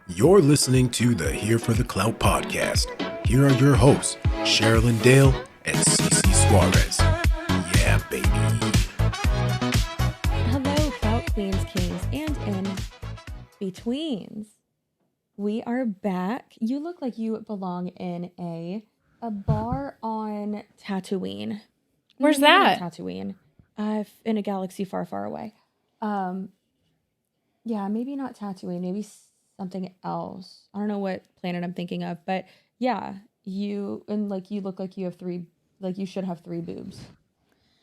You're listening to the Here for the Clout podcast. Here are your hosts, Sherilyn Dale and Cece Suarez. Yeah, baby. Hello, Clout Queens, Kings, and in-betweens. We are back. You look like you belong in a bar on Tatooine. Where's Maybe that? not Tatooine. In a galaxy far, far away. Yeah, maybe not Tatooine. Maybe something else. I don't know what planet I'm thinking of, but yeah, you look like you have three. Like you should have three boobs.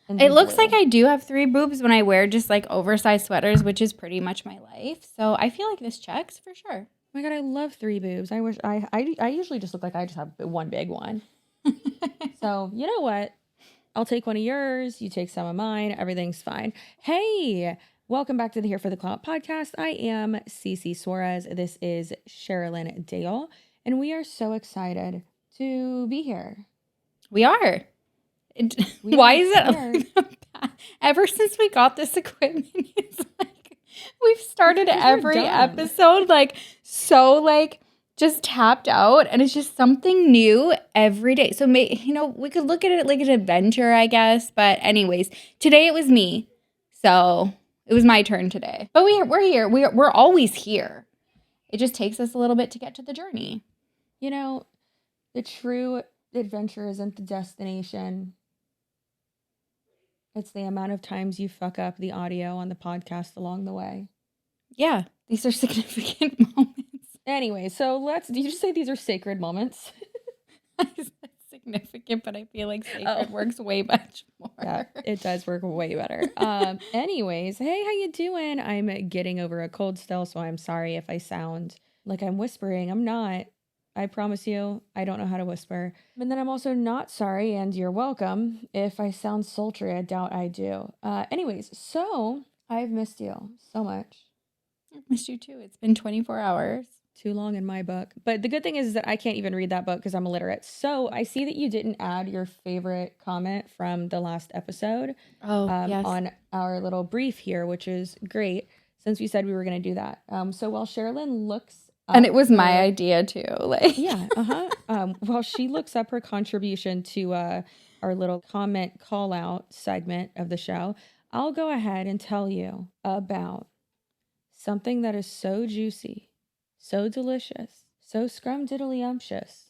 It looks like I do have three boobs when I wear just like oversized sweaters, which is pretty much my life. So I feel like this checks for sure. Oh my God, I love three boobs. I wish I usually just look like I just have one big one. So you know what? I'll take one of yours. You take some of mine. Everything's fine. Hey, welcome back to the Here for the Clout podcast. I am Cece Suarez. This is Sherilyn Dale, and we are so excited to be here. We are. Why is it? Ever since we got this equipment, it's like we've started every episode just tapped out, and it's just something new every day. So we could look at it like an adventure, I guess. But anyways, today it was me, so it was my turn today. But we're here. We're always here. It just takes us a little bit to get to the journey. You know, the true adventure isn't the destination. It's the amount of times you fuck up the audio on the podcast along the way. Yeah, these are significant moments. Anyway, so did you just say these are sacred moments? I said significant, but I feel like sacred works way much more. Yeah, it does work way better. Anyways, hey, how you doing? I'm getting over a cold still, so I'm sorry if I sound like I'm whispering. I'm not. I promise you, I don't know how to whisper. But then I'm also not sorry, and you're welcome, if I sound sultry. I doubt I do. Anyways, so I've missed you so much. I've missed you too. It's been 24 hours. Too long in my book. But the good thing is that I can't even read that book because I'm illiterate. So I see that you didn't add your favorite comment from the last episode yes. on our little brief here, which is great since we said we were going to do that. So while Sherilyn looks up, and it was my idea too. While she looks up her contribution to our little comment call out segment of the show, I'll go ahead and tell you about something that is so juicy, so delicious, so scrumdiddlyumptious.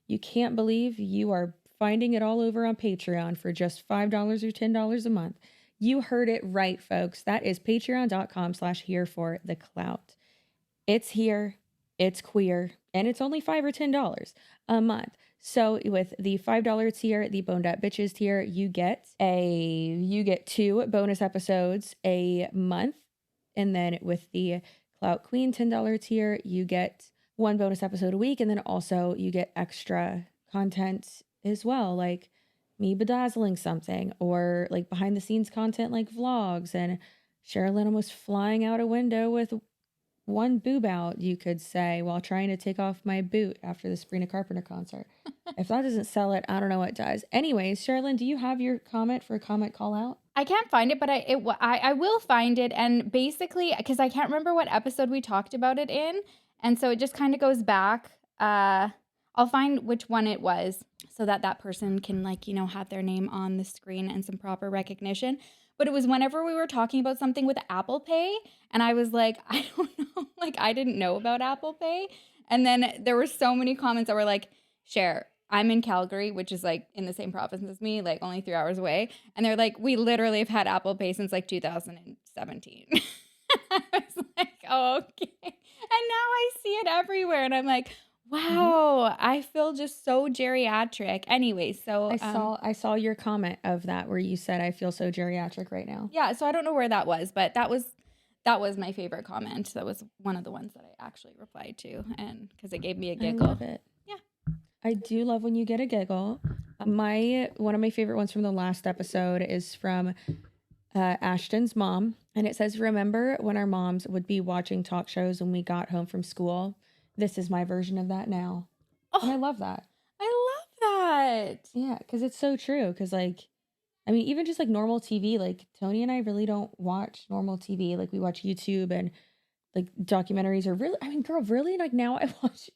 You can't believe you are finding it all over on Patreon for just $5 or $10 a month. You heard it right, folks. That is patreon.com/herefortheclout. It's here, it's queer, and it's only $5 or $10 a month. So with the $5 tier, the Boned Up Bitches tier, you get 2 bonus episodes a month. And then with the Clout Queen $10 tier, you get 1 bonus episode a week. And then also you get extra content as well, like me bedazzling something, or like behind the scenes content like vlogs. And Sherilyn almost flying out a window with one boob out, you could say, while trying to take off my boot after the Sabrina Carpenter concert. If that doesn't sell it, I don't know what does. Anyways, Sherilyn, do you have your comment for a comment call out? I can't find it, but I will find it. And basically, because I can't remember what episode we talked about it in, and so it just kind of goes back. I'll find which one it was so that person can have their name on the screen and some proper recognition. But it was whenever we were talking about something with Apple Pay, and I was like, I don't know, I didn't know about Apple Pay. And then there were so many comments that were like, SHER, I'm in Calgary, which is in the same province as me, only 3 hours away. And they're like, we literally have had Apple Pay since 2017. I was like, oh, okay. And now I see it everywhere. And I'm like, wow, I feel just so geriatric. Anyway, so I saw your comment of that where you said I feel so geriatric right now. Yeah, so I don't know where that was, but that was my favorite comment. That was one of the ones that I actually replied to, and because it gave me a giggle. I love it. Yeah, I do love when you get a giggle. One of my favorite ones from the last episode is from Ashton's mom, and it says, "Remember when our moms would be watching talk shows when we got home from school? This is my version of that now." Oh, and I love that. I love that. Yeah, because it's so true. Because even just normal TV, Tony and I really don't watch normal TV. We watch YouTube and like documentaries are really, I mean, girl, really, like now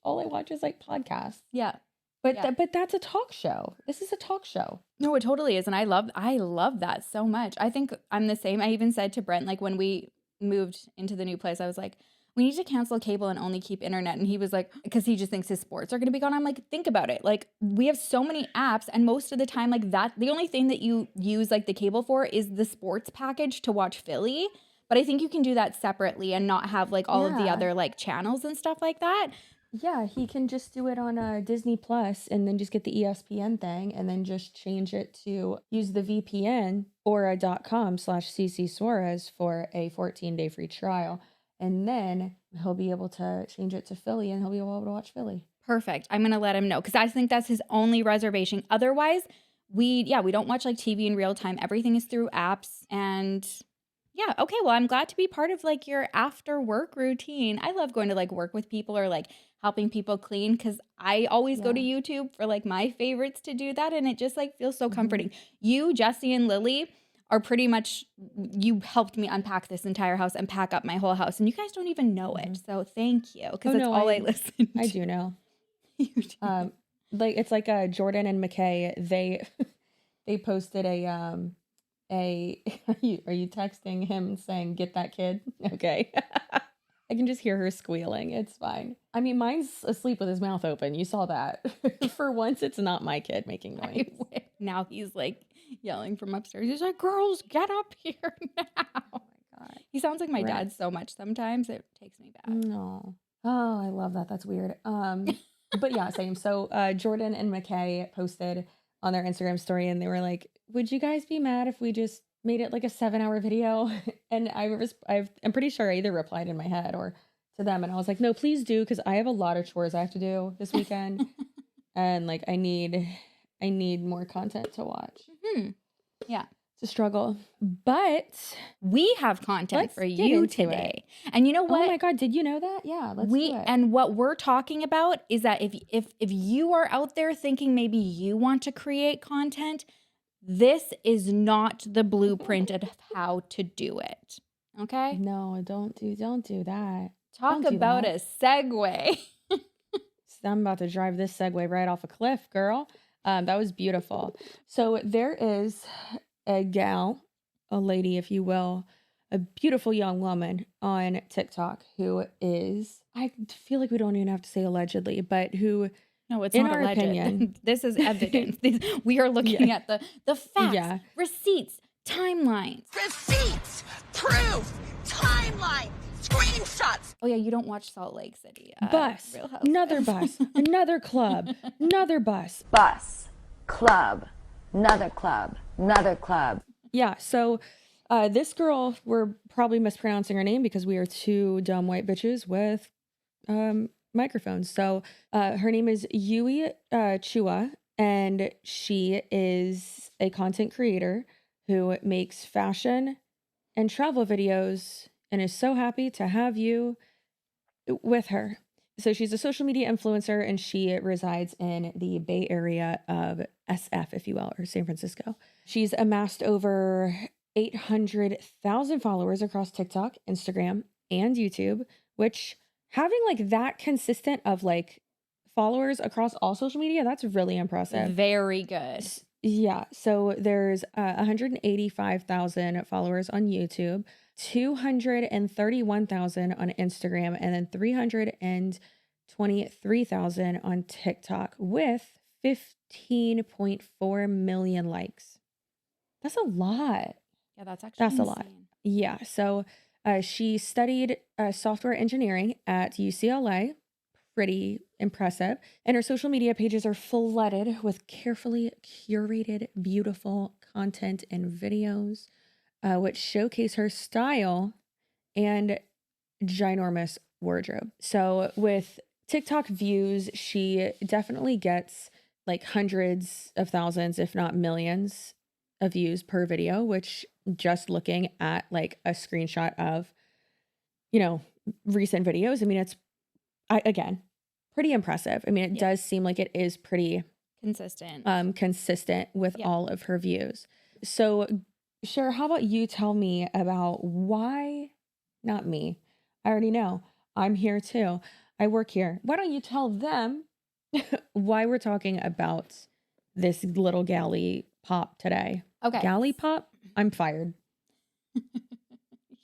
all I watch is like podcasts. Yeah. But Yeah. but that's a talk show. This is a talk show. No, it totally is. And I love that so much. I think I'm the same. I even said to Brent, like when we moved into the new place, I was like, we need to cancel cable and only keep internet. And he was like, because he just thinks his sports are going to be gone. I'm like, think about it. Like we have so many apps, and most of the time, like that, the only thing that you use like the cable for is the sports package to watch Philly. But I think you can do that separately and not have like all of the other like channels and stuff like that. Yeah, he can just do it on Disney Plus and then just get the ESPN thing and then just change it to use the VPN or .com/CC Suarez for a 14-day free trial. And then he'll be able to change it to Philly and he'll be able to watch Philly. Perfect. I'm going to let him know because I think that's his only reservation. Otherwise, we don't watch like TV in real time. Everything is through apps. And yeah, okay, well, I'm glad to be part of like your after work routine. I love going to like work with people or like helping people clean because I always go to YouTube for like my favorites to do that. And it just like feels so comforting. You, Jesse, and Lily are pretty much, you helped me unpack this entire house and pack up my whole house. And you guys don't even know it. So thank you because that's all I listen to. I do know. You do. Like it's like Jordan and McKay, they posted are you texting him saying, get that kid? Okay. I can just hear her squealing. It's fine. I mean, mine's asleep with his mouth open. You saw that. For once, it's not my kid making noise. Now he's like yelling from upstairs. He's like, girls, get up here now. Oh my God. He sounds like my dad so much sometimes. It takes me back. No. Oh, I love that. That's weird. But yeah, same. So Jordan and McKay posted on their Instagram story and they were like, would you guys be mad if we just made it like a 7-hour video? And I'm pretty sure I either replied in my head or to them. And I was like, no, please do. Cause I have a lot of chores I have to do this weekend. And like, I need more content to watch. Mm-hmm. Yeah. It's a struggle, but we have content for you today. And you know what? Oh my God. Did you know that? Yeah. Let's do it. And what we're talking about is that if you are out there thinking maybe you want to create content, this is not the blueprint of how to do it. Okay? No, don't do that. Talk about a segue. I'm about to drive this segue right off a cliff, girl. That was beautiful. So there is a gal, a lady, if you will, a beautiful young woman on TikTok who is, I feel like we don't even have to say allegedly, but who, no, it's in not our alleged. opinion, this is evidence. We are looking at the facts, receipts, timelines. Receipts, proof, timeline, screenshots. Oh yeah, you don't watch Salt Lake City. Bus, another bus, another club, another bus. Bus, club, another club, another club. Yeah, so this girl, we're probably mispronouncing her name because we are two dumb white bitches with microphones. So her name is Yuyi Chua, and she is a content creator who makes fashion and travel videos and is so happy to have you with her. So she's a social media influencer and she resides in the Bay Area of SF, if you will, or San Francisco. She's amassed over 800,000 followers across TikTok, Instagram, and YouTube, which having like that consistent of like followers across all social media, that's really impressive. Very good. Yeah. So there's 185,000 followers on YouTube, 231,000 on Instagram, and then 323,000 on TikTok with 15.4 million likes. That's a lot. Yeah, that's insane. A lot. Yeah. So she studied software engineering at UCLA. Pretty impressive. And her social media pages are flooded with carefully curated, beautiful content and videos, which showcase her style and ginormous wardrobe. So with TikTok views, she definitely gets like hundreds of thousands, if not millions of views per video, which just looking at like a screenshot of, recent videos, I mean, it's, again, pretty impressive. I mean, it does seem like it is pretty consistent with all of her views. So, SHER, how about you tell me about why, not me, I already know. I'm here too. I work here. Why don't you tell them why we're talking about this little galley pop today? Okay. Galley pop? I'm fired.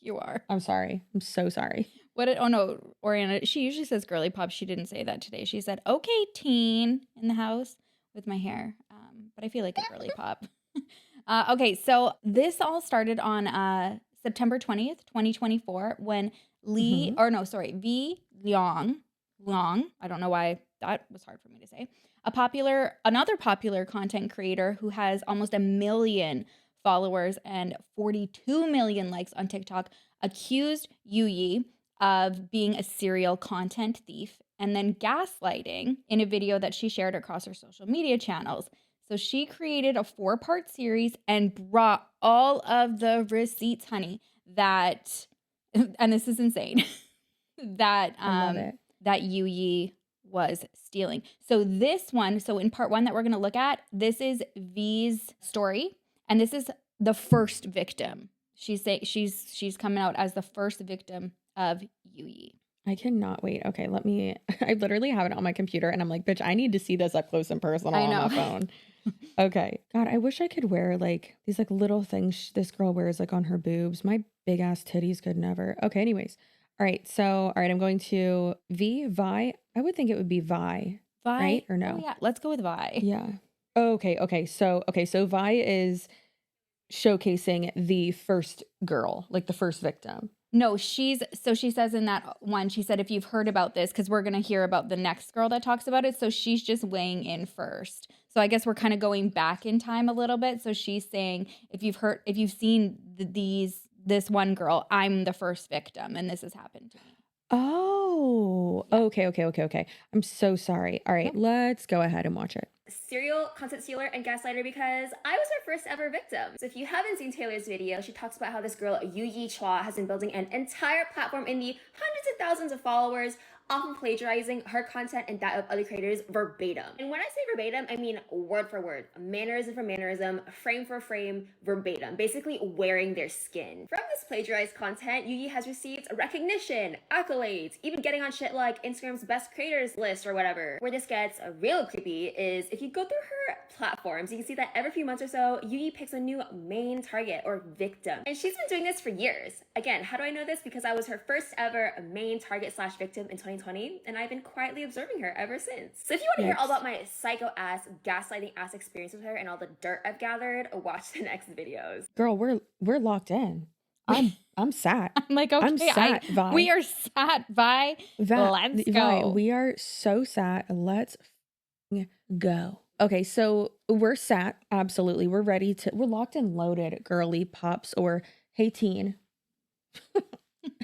You are. I'm sorry. I'm so sorry. Oh no, Oriana, she usually says girly pop. She didn't say that today. She said, okay, teen in the house with my hair. But I feel like a girly pop. Okay, so this all started on September 20th, 2024, when V Long, I don't know why that was hard for me to say, another popular content creator who has almost 1 million followers and 42 million likes on TikTok, accused Yuyi of being a serial content thief and then gaslighting in a video that she shared across her social media channels. So she created a 4-part series and brought all of the receipts, honey, that, and this is insane, that that Yuyi was stealing. So in part 1 that we're going to look at, this is V's story, and this is the first victim. She's coming out as the first victim of Yuyi. I cannot wait. Okay, I literally have it on my computer and I'm like, bitch, I need to see this up close and personal on my phone. Okay. God, I wish I could wear like these like little things this girl wears like on her boobs. My big ass titties could never. Okay, anyways. All right, I'm going to Vi. I would think it would be Vi, right? Or no? Oh, yeah, let's go with Vi. Yeah. Okay. So Vi is showcasing the first girl, like the first victim. No, she says in that one, she said, if you've heard about this, because we're going to hear about the next girl that talks about it. So she's just weighing in first. So I guess we're kind of going back in time a little bit. So she's saying, if you've seen this one girl, I'm the first victim and this has happened to me. Oh, yeah. Okay. I'm so sorry. All right, let's go ahead and watch it. Serial content stealer and gaslighter because I was her first ever victim. So if you haven't seen Taylor's video, she talks about how this girl, Yuyi Chua, has been building an entire platform in the hundreds of thousands of followers, often plagiarizing her content and that of other creators verbatim. And when I say verbatim, I mean word for word, mannerism for mannerism, frame for frame, verbatim, basically wearing their skin. From this plagiarized content, Yuyi has received recognition, accolades, even getting on shit like Instagram's best creators list or whatever. Where this gets real creepy is if you go through her platforms, you can see that every few months or so, Yuyi picks a new main target or victim. And she's been doing this for years. Again, how do I know this? Because I was her first ever main target / victim in 2020, and I've been quietly observing her ever since. So if you want to hear all about my psycho ass, gaslighting ass experience with her and all the dirt I've gathered, watch the next videos. Girl, we're locked in. I'm sat. I'm like, okay, I'm sat, Vi. We are sat, Vi. Let's go. Vi, we are so sat. Let's go. Okay, so we're sat. Absolutely. We're locked and loaded, girly pops, or hey teen,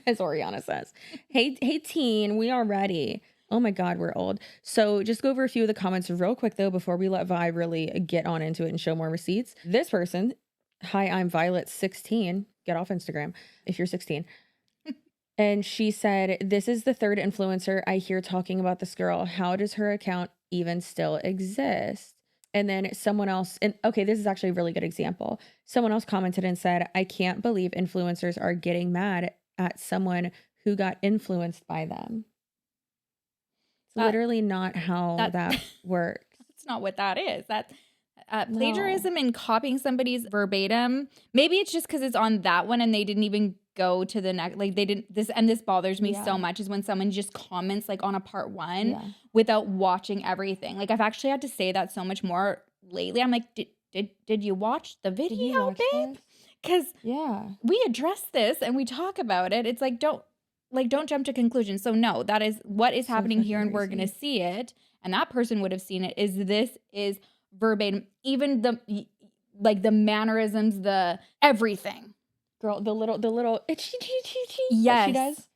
as Oriana says. Hey teen, we are ready. Oh my God, we're old. So just go over a few of the comments real quick though, before we let Vi really get on into it and show more receipts. This person, hi, I'm Violet16. Get off Instagram if you're 16. And she said, this is the third influencer I hear talking about this girl. How does her account even still exist? And then someone else, and okay, this is actually a really good example. Someone else commented and said, I can't believe influencers are getting mad at someone who got influenced by them. It's literally not how that works. That's not what that is. That plagiarism and copying somebody's verbatim. Maybe it's just because it's on that one and they didn't even go to the next, like they didn't, this bothers me so much is when someone just comments like on a part 1 without watching everything. Like I've actually had to say that so much more lately. I'm like, did you watch the video, babe? Because we address this and we talk about it. It's like, don't jump to conclusions. So no, that is what is happening here and we're going to see it. And that person would have seen it is verbatim, even the mannerisms, the everything. Girl, the little itchy yes, she does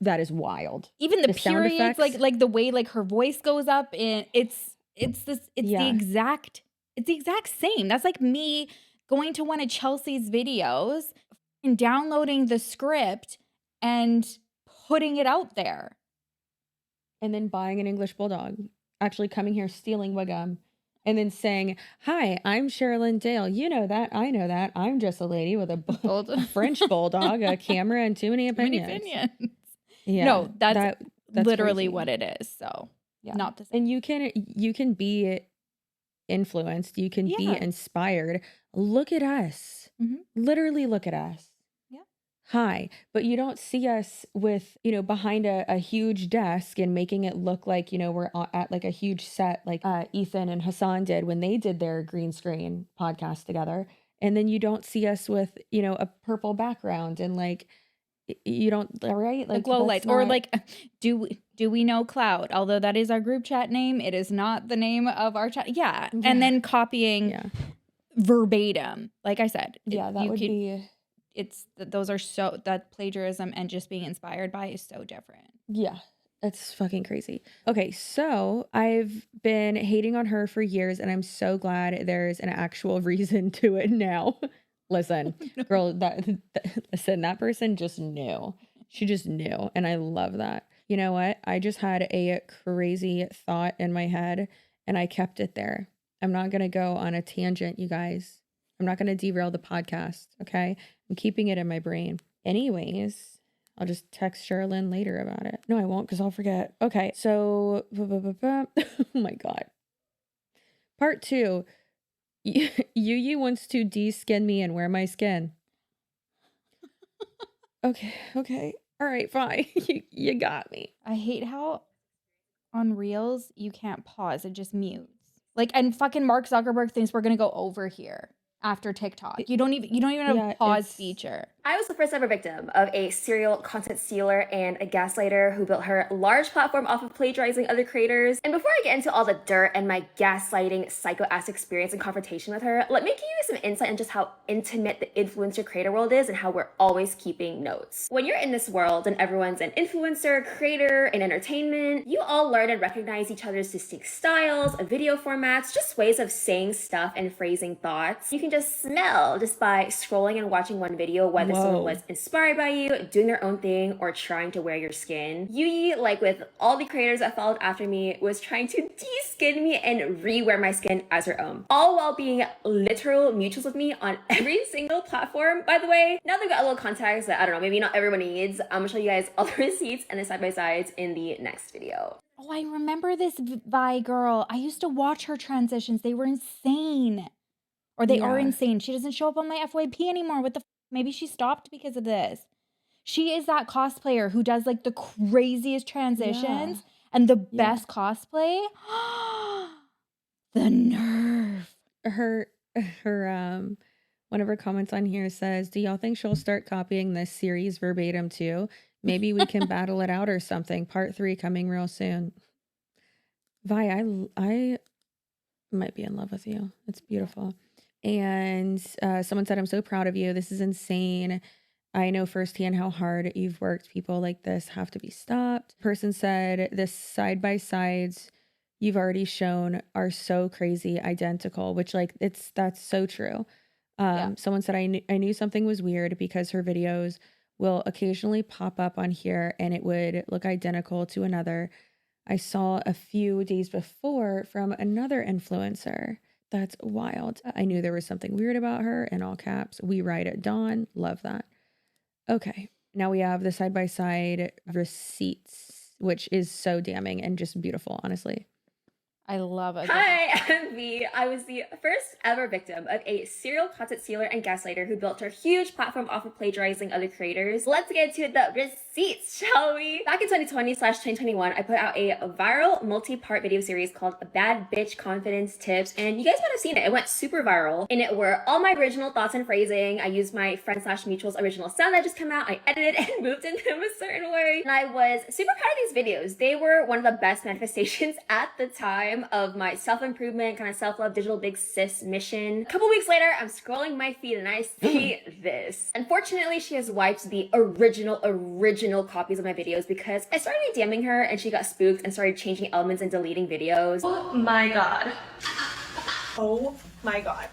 that is wild. Even the periods, like the way like her voice goes up, and it's the exact same. That's like me going to one of Chelsea's videos and downloading the script and putting it out there, and then buying an English bulldog, actually coming here stealing Wiggum and then saying, "Hi, I'm Sherilyn Dale. You know that. I know that. I'm just a lady with a French bulldog, a camera, and too many opinions." Yeah, no, that's literally crazy. what it is. So Yeah. not the same. And you can be influenced. You can be inspired. Look at us. Literally look at us. Yeah. Hi. But you don't see us with, behind a huge desk and making it look like, we're at like a huge set like Ethan and Hassan did when they did their green screen podcast together. And then you don't see us with, a purple background and like, you don't, right? Like the glow lights, or like, do we know Clout? Although that is our group chat name, it is not the name of our chat. Yeah. And then copying verbatim. Like I said, that would be. Those are so, that plagiarism and just being inspired by is so different. Yeah. That's fucking crazy. Okay, so I've been hating on her for years, and I'm so glad there's an actual reason to it now. Listen, girl, that person just knew. She just knew, and I love that. You know what? I just had a crazy thought in my head, and I kept it there. I'm not going to go on a tangent, you guys. I'm not going to derail the podcast, okay? I'm keeping it in my brain. Anyways, I'll just text Sherilyn later about it. No, I won't, because I'll forget. Okay, so, oh my God. Part 2. Yuyi wants to de-skin me and wear my skin. Okay. All right, fine. You got me. I hate how on Reels you can't pause. It just mutes. Like, and fucking Mark Zuckerberg thinks we're going to go over here after TikTok. You don't even have a pause feature. I was the first ever victim of a serial content stealer and a gaslighter who built her large platform off of plagiarizing other creators. And before I get into all the dirt and my gaslighting psycho-ass experience and confrontation with her, let me give you some insight on just how intimate the influencer creator world is and how we're always keeping notes. When you're in this world and everyone's an influencer, creator, and entertainment, you all learn and recognize each other's distinct styles, video formats, just ways of saying stuff and phrasing thoughts. You can just smell just by scrolling and watching one video whether someone was inspired by you, doing their own thing, or trying to wear your skin. Yuyi, like with all the creators that followed after me, was trying to de-skin me and re-wear my skin as her own. All while being literal mutuals with me on every single platform. By the way, now they've got a little context that, I don't know, maybe not everyone needs. I'm gonna show you guys all the receipts and the side-by-sides in the next video. Oh, I remember this Vi girl. I used to watch her transitions. They were insane. Or they are insane. She doesn't show up on my FYP anymore. What the Maybe she stopped because of this. She is that cosplayer who does like the craziest transitions and the best cosplay. The nerve. Her one of her comments on here says, "Do y'all think she'll start copying this series verbatim too? Maybe we can battle it out or something. Part 3 coming real soon." Vi, I might be in love with you. It's beautiful. And someone said, "I'm so proud of you. This is insane. I know firsthand how hard you've worked. People like this have to be stopped." Person said, "This side-by-sides you've already shown are so crazy identical," which that's so true. Someone said, I knew something was weird because her videos will occasionally pop up on here and it would look identical to another I saw a few days before from another influencer. That's wild. I knew there was something weird about her, in all caps. We ride at dawn. Love that. Okay. Now we have the side-by-side receipts, which is so damning and just beautiful, honestly. I love it. Hi, I'm V. I was the first ever victim of a serial content stealer and gaslighter who built her huge platform off of plagiarizing other creators. Let's get to the receipts, shall we? Back in 2020/2021, I put out a viral multi-part video series called Bad Bitch Confidence Tips, and you guys might have seen it. It went super viral. In it were all my original thoughts and phrasing. I used my friend/mutual's original sound that just came out. I edited and moved into them a certain way. And I was super proud of these videos. They were one of the best manifestations at the time of my self-improvement, kind of self-love, digital big sis mission. A couple weeks later, I'm scrolling my feed and I see this. Unfortunately, she has wiped the original copies of my videos because I started DMing her and she got spooked and started changing elements and deleting videos. Oh my god. Oh my god.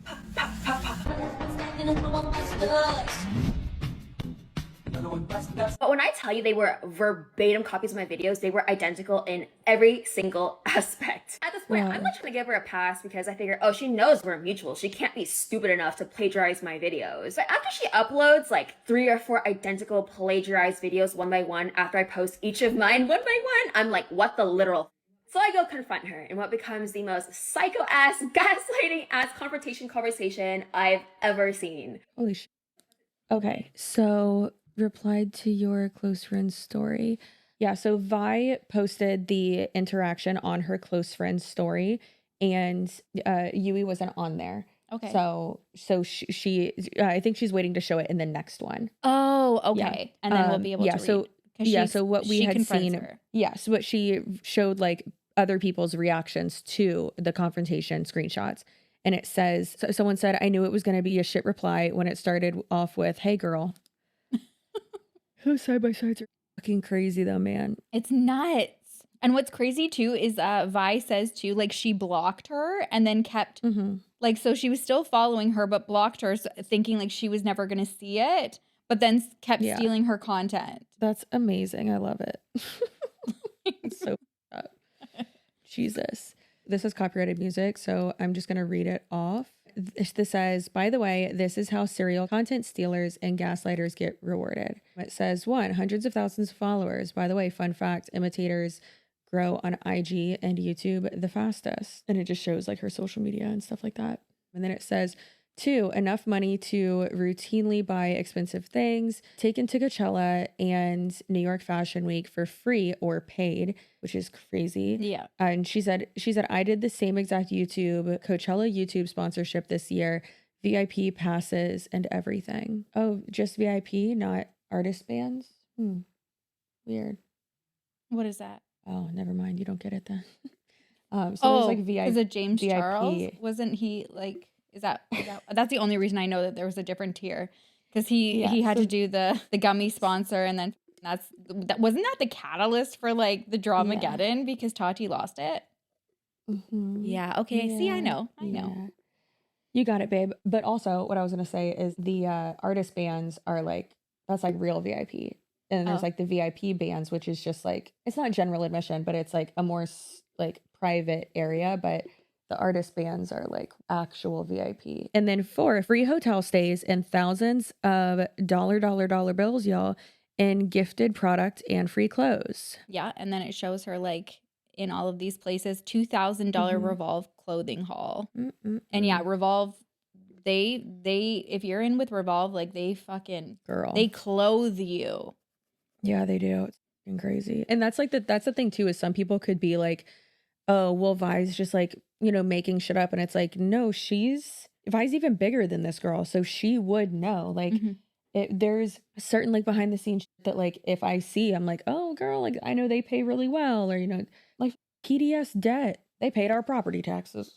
But when I tell you they were verbatim copies of my videos, they were identical in every single aspect. At this point, I'm not trying to give her a pass because I figure, oh, she knows we're mutual. She can't be stupid enough to plagiarize my videos. But after she uploads like 3 or 4 identical plagiarized videos one by one after I post each of mine one by one, I'm like, what the literal? So I go confront her in what becomes the most psycho-ass, gaslighting-ass confrontation conversation I've ever seen. Holy shit. Okay, so replied to your close friend's story. Yeah, so Vi posted the interaction on her close friend's story, and Yuyi wasn't on there. Okay. So she I think she's waiting to show it in the next one. Oh, okay. Yeah. And then we'll be able to read. So what we had seen, her. so what she showed, like, other people's reactions to the confrontation screenshots. And it says, so someone said, I knew it was going to be a shit reply when it started off with, hey girl. Those side-by-sides are fucking crazy though, man. It's nuts. And what's crazy too is Vi says too, like, she blocked her and then kept, like, so she was still following her, but blocked her, thinking like she was never going to see it, but then kept stealing her content. That's amazing. I love it. It's so up. Jesus. This is copyrighted music, so I'm just going to read it off. This says, by the way, this is how serial content stealers and gaslighters get rewarded. It says, 1, hundreds of thousands of followers. By the way, fun fact, imitators grow on IG and YouTube the fastest. And it just shows like her social media and stuff like that. And then it says, 2, enough money to routinely buy expensive things, taken to Coachella and New York Fashion Week for free or paid, which is crazy. Yeah. And she said, I did the same exact Coachella YouTube sponsorship this year, VIP passes and everything. Oh, just VIP, not artist bands? Weird. What is that? Oh, never mind. You don't get it then. So there's like VIP. Is it James VIP. Charles? Wasn't he like... Is that that's the only reason I know that there was a different tier, because he had to do the gummy sponsor, and then wasn't that the catalyst for like the Dramageddon because Tati lost it. Yeah. Okay. See, I know. You got it, babe. But also, what I was gonna say is the artist bands are like, that's like real VIP, and there's like the VIP bands, which is just like, it's not general admission, but it's like a more like private area, but the artist bands are like actual VIP. And then 4, free hotel stays and thousands of dollar bills, y'all, and gifted product and free clothes. Yeah. And then it shows her like in all of these places, $2,000 Revolve clothing haul. And yeah, Revolve, they if you're in with Revolve, like they fucking they clothe you. Yeah, they do. It's fucking crazy. And that's like that's the thing too, is some people could be like, oh, well, Vi's just like, you know, making shit up. And it's like, no, Vi's even bigger than this girl. So she would know. Like, there's certain like behind the scenes shit that like, if I see, I'm like, oh, girl, like I know they pay really well. Or, you know, like PDS debt, they paid our property taxes.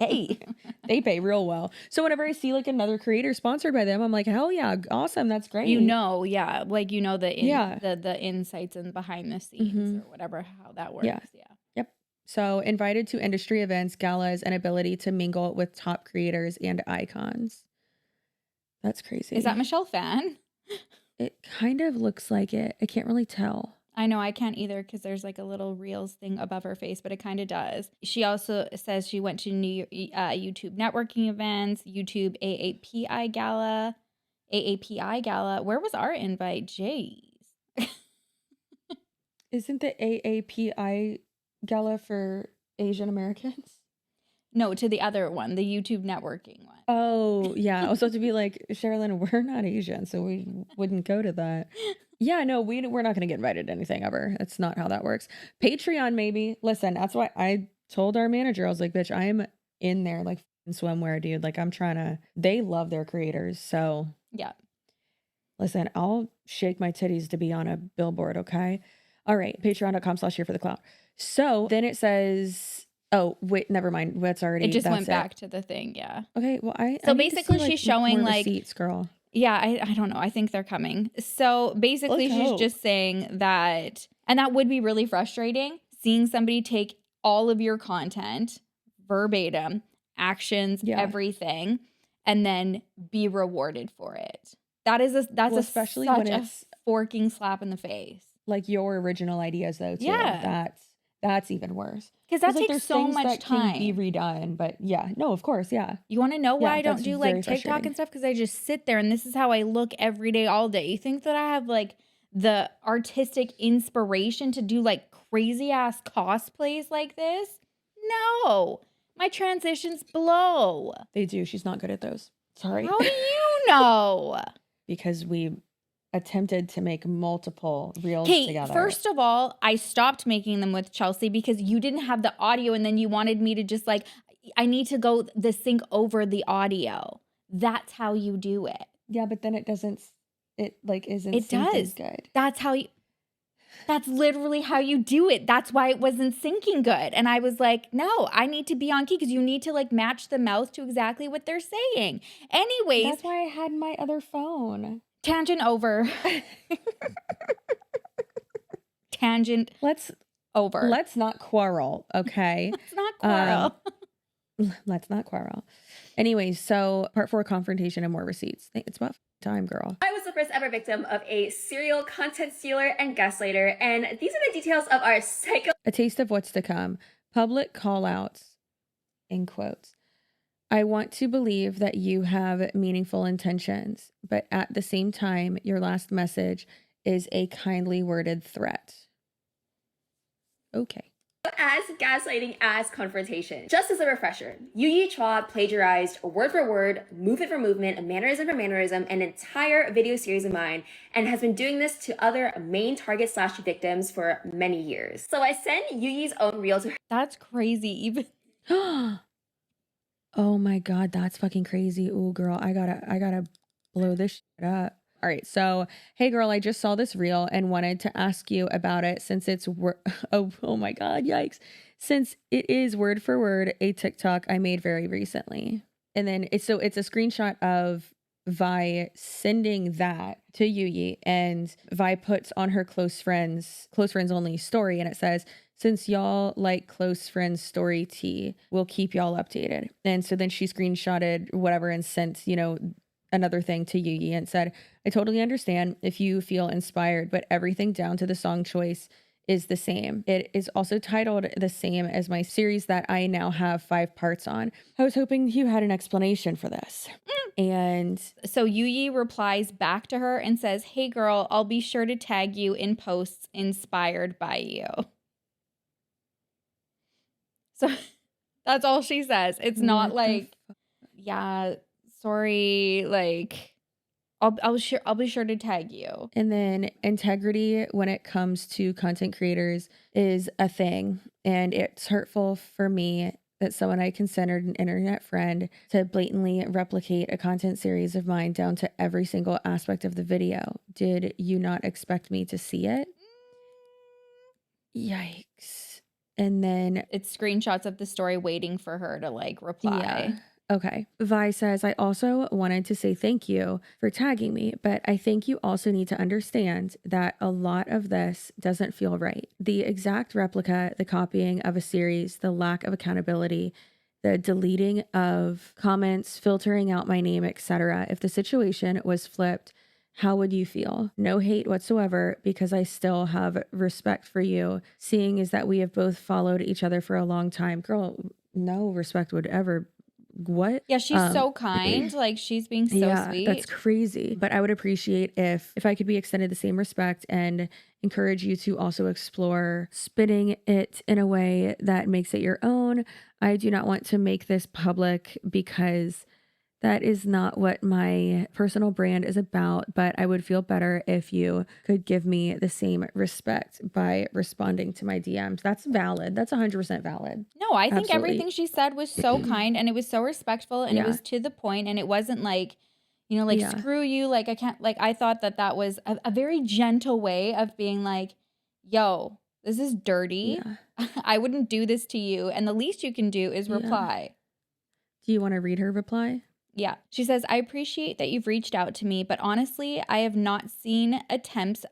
Hey, they pay real well. So whenever I see like another creator sponsored by them, I'm like, hell yeah, awesome. That's great. You know, yeah. Like, you know, the insights and behind the scenes or whatever, how that works. Yeah. Yep. So invited to industry events, galas, and ability to mingle with top creators and icons. That's crazy. Is that Michelle Phan? It kind of looks like it. I can't really tell. I know, I can't either because there's like a little Reels thing above her face, but it kind of does. She also says she went to YouTube networking events, YouTube AAPI Gala. Where was our invite? Jeez. Isn't the AAPI Gala for Asian Americans? No, to the other one, the YouTube networking one. Oh, yeah. I was supposed to be like, Sherilyn, we're not Asian, so we wouldn't go to that. Yeah, no, we're not going to get invited to anything ever. That's not how that works. Patreon, maybe. Listen, that's why I told our manager, I was like, bitch, I am in there like swimwear, dude. Like, I'm trying to, they love their creators. So, yeah. Listen, I'll shake my titties to be on a billboard, okay? All right, patreon.com/here for the clout. So then it says, oh, wait, never mind. That's already, it just went back to the thing, yeah. Okay, well, So basically she's showing like receipts, girl. Yeah, I don't know. I think they're coming. So basically she's just saying that, and that would be really frustrating, seeing somebody take all of your content, verbatim, actions, everything, and then be rewarded for it. That's especially such when a it's forking slap in the face. like your original ideas though too. Yeah. That's even worse. Because that like takes there's so things much that time. can be redone, but yeah, no, of course, yeah. You want to know why Yeah, I don't that's do very like TikTok frustrating. and stuff? Because I just sit there and this is how I look every day, all day. You think that I have like the artistic inspiration to do like crazy ass cosplays like this? No, my transitions blow. They do. She's not good at those. Sorry. How do you know? Because we attempted to make multiple reels Okay, together. first of all, I stopped making them with Chelsea because you didn't have the audio and then you wanted me to just like, I need to go the sync over the audio. That's how you do it. Yeah, but then it doesn't, it like isn't It synced does. as good. That's literally how you do it. That's why it wasn't syncing good. And I was like, no, I need to be on key because you need to like match the mouth to exactly what they're saying. Anyways. That's why I had my other phone. Tangent over. Tangent over. Let's not quarrel, okay? Let's not quarrel. Let's not quarrel. Anyways, so part 4, confrontation and more receipts. It's about time, girl. I was the first ever victim of a serial content stealer and gaslighter, and these are the details of our psycho. A taste of what's to come. Public call-outs, in quotes. I want to believe that you have meaningful intentions, but at the same time, your last message is a kindly worded threat. Okay. As gaslighting as confrontation. Just as a refresher, Yuyi Chua plagiarized word for word, movement for movement, mannerism for mannerism, an entire video series of mine, and has been doing this to other main target / victims for many years. So I sent Yuyi's own reel to her. That's crazy. Even Oh my God, that's fucking crazy. Ooh, girl, I gotta blow this shit up. All right, so hey girl, I just saw this reel and wanted to ask you about it since it's oh my God, yikes. Since it is word for word a TikTok I made very recently. And then it's a screenshot of Vi sending that to Yuyi, and Vi puts on her close friends only story, and it says, since y'all like close friends story tea, we'll keep y'all updated. And so then she screenshotted whatever and sent, another thing to Yuyi and said, I totally understand if you feel inspired, but everything down to the song choice is the same. It is also titled the same as my series that I now have 5 parts on. I was hoping you had an explanation for this. And so Yuyi replies back to her and says, hey girl, I'll be sure to tag you in posts inspired by you. So that's all she says. It's not like, yeah, sorry, like I'll be sure to tag you. And then integrity when it comes to content creators is a thing, and it's hurtful for me that someone I considered an internet friend to blatantly replicate a content series of mine down to every single aspect of the video. Did you not expect me to see it? Yikes. And then it's screenshots of the story waiting for her to like reply. Yeah. Okay. Vi says, I also wanted to say thank you for tagging me, but I think you also need to understand that a lot of this doesn't feel right. The exact replica, the copying of a series, the lack of accountability, the deleting of comments, filtering out my name, etc. If the situation was flipped, how would you feel? No hate whatsoever, because I still have respect for you, seeing is that we have both followed each other for a long time. Girl, no respect would ever. What? Yeah, she's so kind. Like, she's being so sweet. That's crazy. But I would appreciate if I could be extended the same respect and encourage you to also explore spinning it in a way that makes it your own. I do not want to make this public because that is not what my personal brand is about, but I would feel better if you could give me the same respect by responding to my DMs. That's valid. That's 100% valid. No, I think Absolutely. everything she said was so kind and it was so respectful and it was to the point and it wasn't like, screw you. Like, I can't, like, I thought that was a very gentle way of being like, yo, this is dirty. Yeah. I wouldn't do this to you. And the least you can do is reply. Do you want to read her reply? Yeah. She says, I appreciate that you've reached out to me, but honestly, I have not seen attempts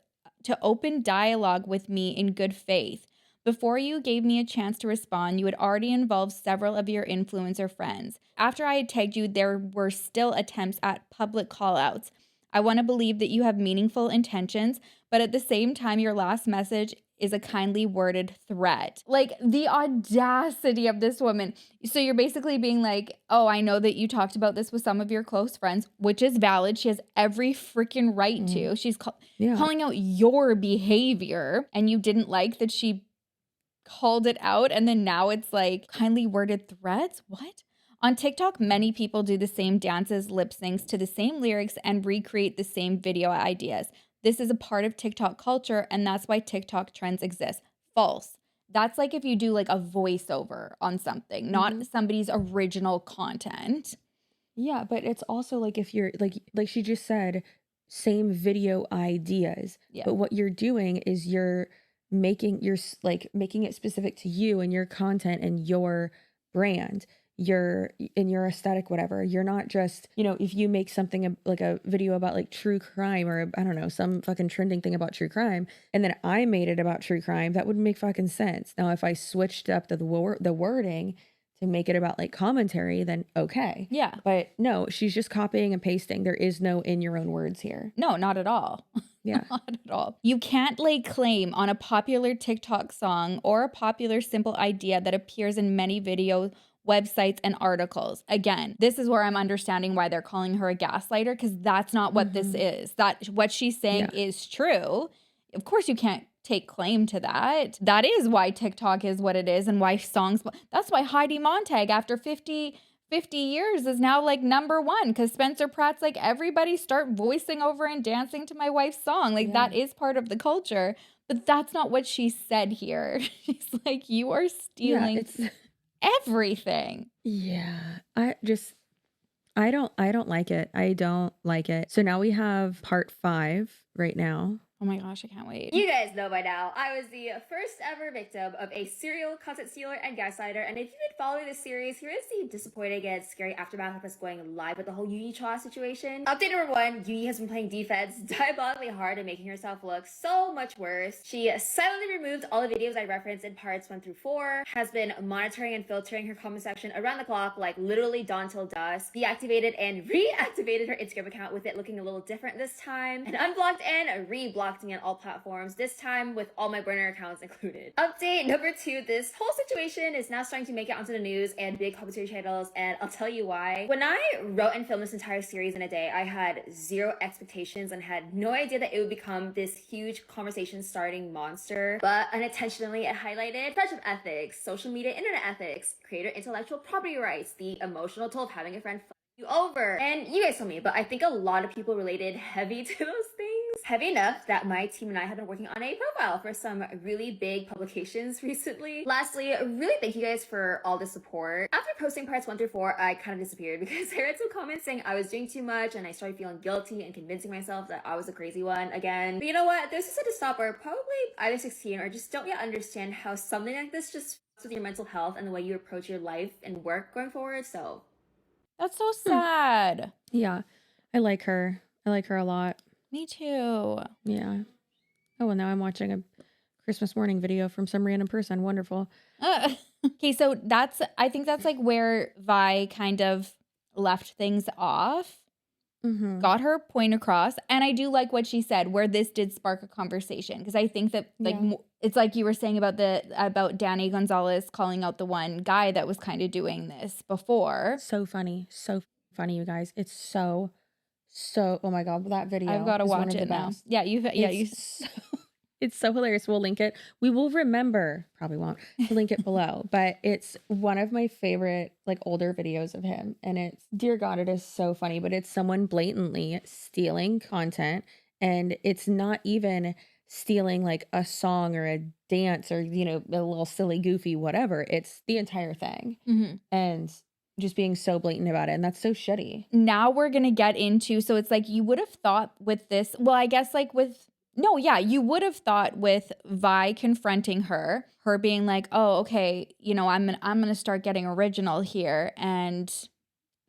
to open dialogue with me in good faith. Before you gave me a chance to respond, you had already involved several of your influencer friends. After I had tagged you, there were still attempts at public callouts. I want to believe that you have meaningful intentions, but at the same time, your last message is a kindly worded threat. Like, the audacity of this woman. So you're basically being like, oh, I know that you talked about this with some of your close friends, which is valid. She has every freaking right to. She's calling out your behavior, and you didn't like that she called it out, and then now it's like kindly worded threats? What? On TikTok, many people do the same dances, lip syncs to the same lyrics, and recreate the same video ideas. This is a part of TikTok culture, and that's why TikTok trends exist. False. That's like if you do like a voiceover on something, not somebody's original content. Yeah, but it's also like if you're like she just said, same video ideas. Yeah. But what you're doing is you're making it specific to you and your content and your brand, your aesthetic, whatever. You're not just, if you make something like a video about like true crime or I don't know, some fucking trending thing about true crime, and then I made it about true crime, that wouldn't make fucking sense. Now, if I switched up the wording to make it about like commentary, then okay. Yeah. But no, she's just copying and pasting. There is no in your own words here. No, not at all. Yeah. Not at all. You can't lay claim on a popular TikTok song or a popular simple idea that appears in many videos, websites, and articles. Again, this is where I'm understanding why they're calling her a gaslighter, because that's not what this is. That what she's saying is true. Of course, you can't take claim to that. That is why TikTok is what it is, and why songs. That's why Heidi Montag, after 50 years, is now like number one, because Spencer Pratt's like, everybody start voicing over and dancing to my wife's song. Like, that is part of the culture. But that's not what she said here. She's like, you are stealing everything. Yeah. I don't like it. I don't like it. So now we have part 5 right now. Oh my gosh, I can't wait. You guys know by now, I was the first ever victim of a serial content stealer and gaslighter, and if you've been following this series, here is the disappointing and scary aftermath of us going live with the whole Yuyi Chua situation. Update number 1, Yuyi has been playing defense diabolically hard and making herself look so much worse. She silently removed all the videos I referenced in parts 1 through 4, has been monitoring and filtering her comment section around the clock, like literally dawn till dusk, deactivated and reactivated her Instagram account with it looking a little different this time, and unblocked and reblocked me on all platforms, this time with all my burner accounts included. Update number 2, this whole situation is now starting to make it onto the news and big commentary channels, and I'll tell you why. When I wrote and filmed this entire series in a day, I had zero expectations and had no idea that it would become this huge conversation starting monster, but unintentionally it highlighted friendship ethics, social media internet ethics, creator intellectual property rights, the emotional toll of having a friend you over. And you guys told me, but I think a lot of people related heavy to those things. Heavy enough that my team and I have been working on a profile for some really big publications recently. Lastly, really thank you guys for all the support. After posting parts 1 through 4, I kind of disappeared because I read some comments saying I was doing too much and I started feeling guilty and convincing myself that I was the crazy one again. But you know what? There's just a stop where probably either 16 or just don't yet understand how something like this just fucks with your mental health and the way you approach your life and work going forward. So That's so sad. Yeah. I like her. I like her a lot. Me too. Yeah. Oh, well, now I'm watching a Christmas morning video from some random person. Wonderful. Okay, so I think that's like where Vi kind of left things off. Got her point across, and I do like what she said, where this did spark a conversation, because I think that like it's like you were saying about Danny Gonzalez calling out the one guy that was kind of doing this before. So funny, you guys. It's so. Oh my god, that video! I've got to watch it now. Yeah, it's so hilarious. We'll link it. We will remember, probably won't, to link it below. But it's one of my favorite like older videos of him. And it's, dear God, it is so funny. But it's someone blatantly stealing content. And it's not even stealing like a song or a dance or, a little silly, goofy, whatever. It's the entire thing. And just being so blatant about it. And that's so shitty. Now we're going to get into, so it's like you would have thought with this, well, I guess like with, no, yeah, you would have thought with Vi confronting her being like, oh, okay, I'm going to start getting original here and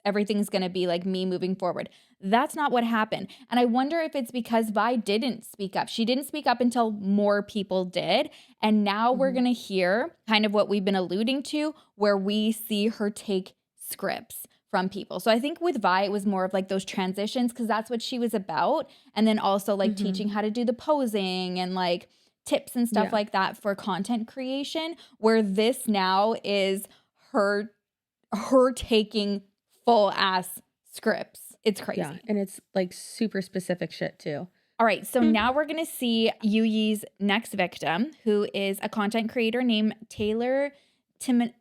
everything's going to be like me moving forward. That's not what happened. And I wonder if it's because Vi didn't speak up. She didn't speak up until more people did. And now we're going to hear kind of what we've been alluding to, where we see her take scripts from people. So I think with Vi, it was more of like those transitions because that's what she was about. And then also like teaching how to do the posing and like tips and stuff like that for content creation, where this now is her taking full ass scripts. It's crazy. Yeah, and it's like super specific shit too. All right, so now we're going to see Yuyi's next victim, who is a content creator named Taylor Timanskis.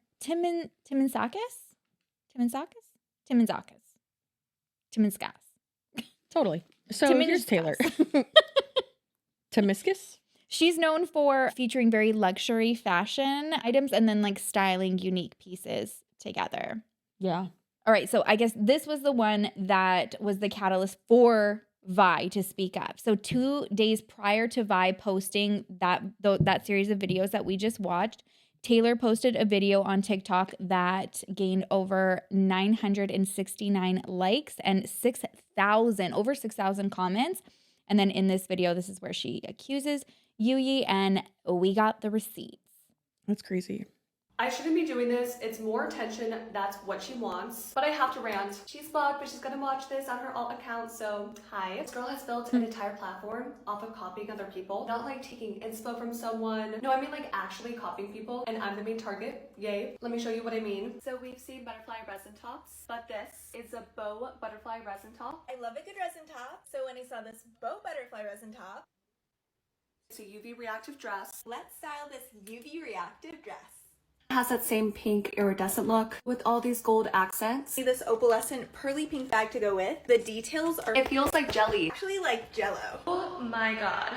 Totally. So here's Taylor. Timiskus? She's known for featuring very luxury fashion items and then like styling unique pieces together. Yeah. All right, so I guess this was the one that was the catalyst for Vi to speak up. So 2 days prior to Vi posting that series of videos that we just watched, Taylor posted a video on TikTok that gained over 969 likes and over 6,000 comments. And then in this video, this is where she accuses Yuyi, and we got the receipts. That's crazy. I shouldn't be doing this. It's more attention. That's what she wants. But I have to rant. She's bugged, but she's gonna watch this on her alt account, so hi. This girl has built an entire platform off of copying other people. Not like taking inspo from someone. No, I mean like actually copying people, and I'm the main target. Yay. Let me show you what I mean. So we've seen butterfly resin tops, but this is a bow butterfly resin top. I love a good resin top. So when I saw this bow butterfly resin top, It's a UV reactive dress. let's style this UV reactive dress. It has that same pink iridescent look with all these gold accents. See this opalescent pearly pink bag to go with. The details are It feels like jelly. actually like jello. Oh my god.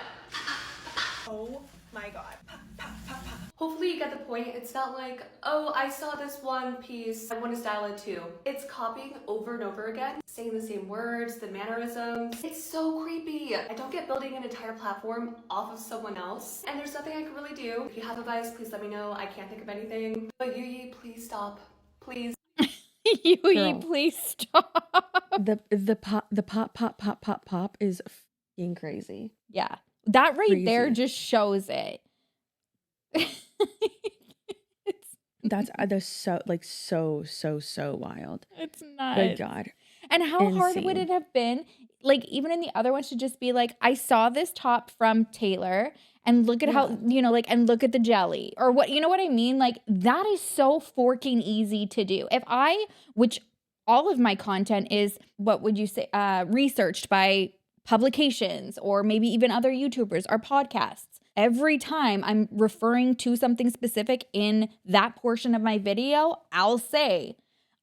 Oh my god. Pop, pop, pop, pop. Hopefully you get the point. It's not like, oh, I saw this one piece, I want to style it too. It's copying over and over again, saying the same words, the mannerisms. It's so creepy. I don't get building an entire platform off of someone else, and there's nothing I can really do. If you have advice, please let me know. I can't think of anything. But Yuyi, please stop. Please. Yuyi, Girl. please stop. The pop is fucking crazy. Yeah, that right there Crazy. just shows it. That's so wild. It's nuts. Good God. And how hard would Insane. it have been, like, even in the other ones, to just be like, I saw this top from Taylor and look at how, you know, like, and look at the jelly or what, you know what I mean? Like, that is so forking easy to do. Which all of my content is, what would you say, researched by publications or maybe even other YouTubers or podcasts. Every time I'm referring to something specific in that portion of my video, I'll say,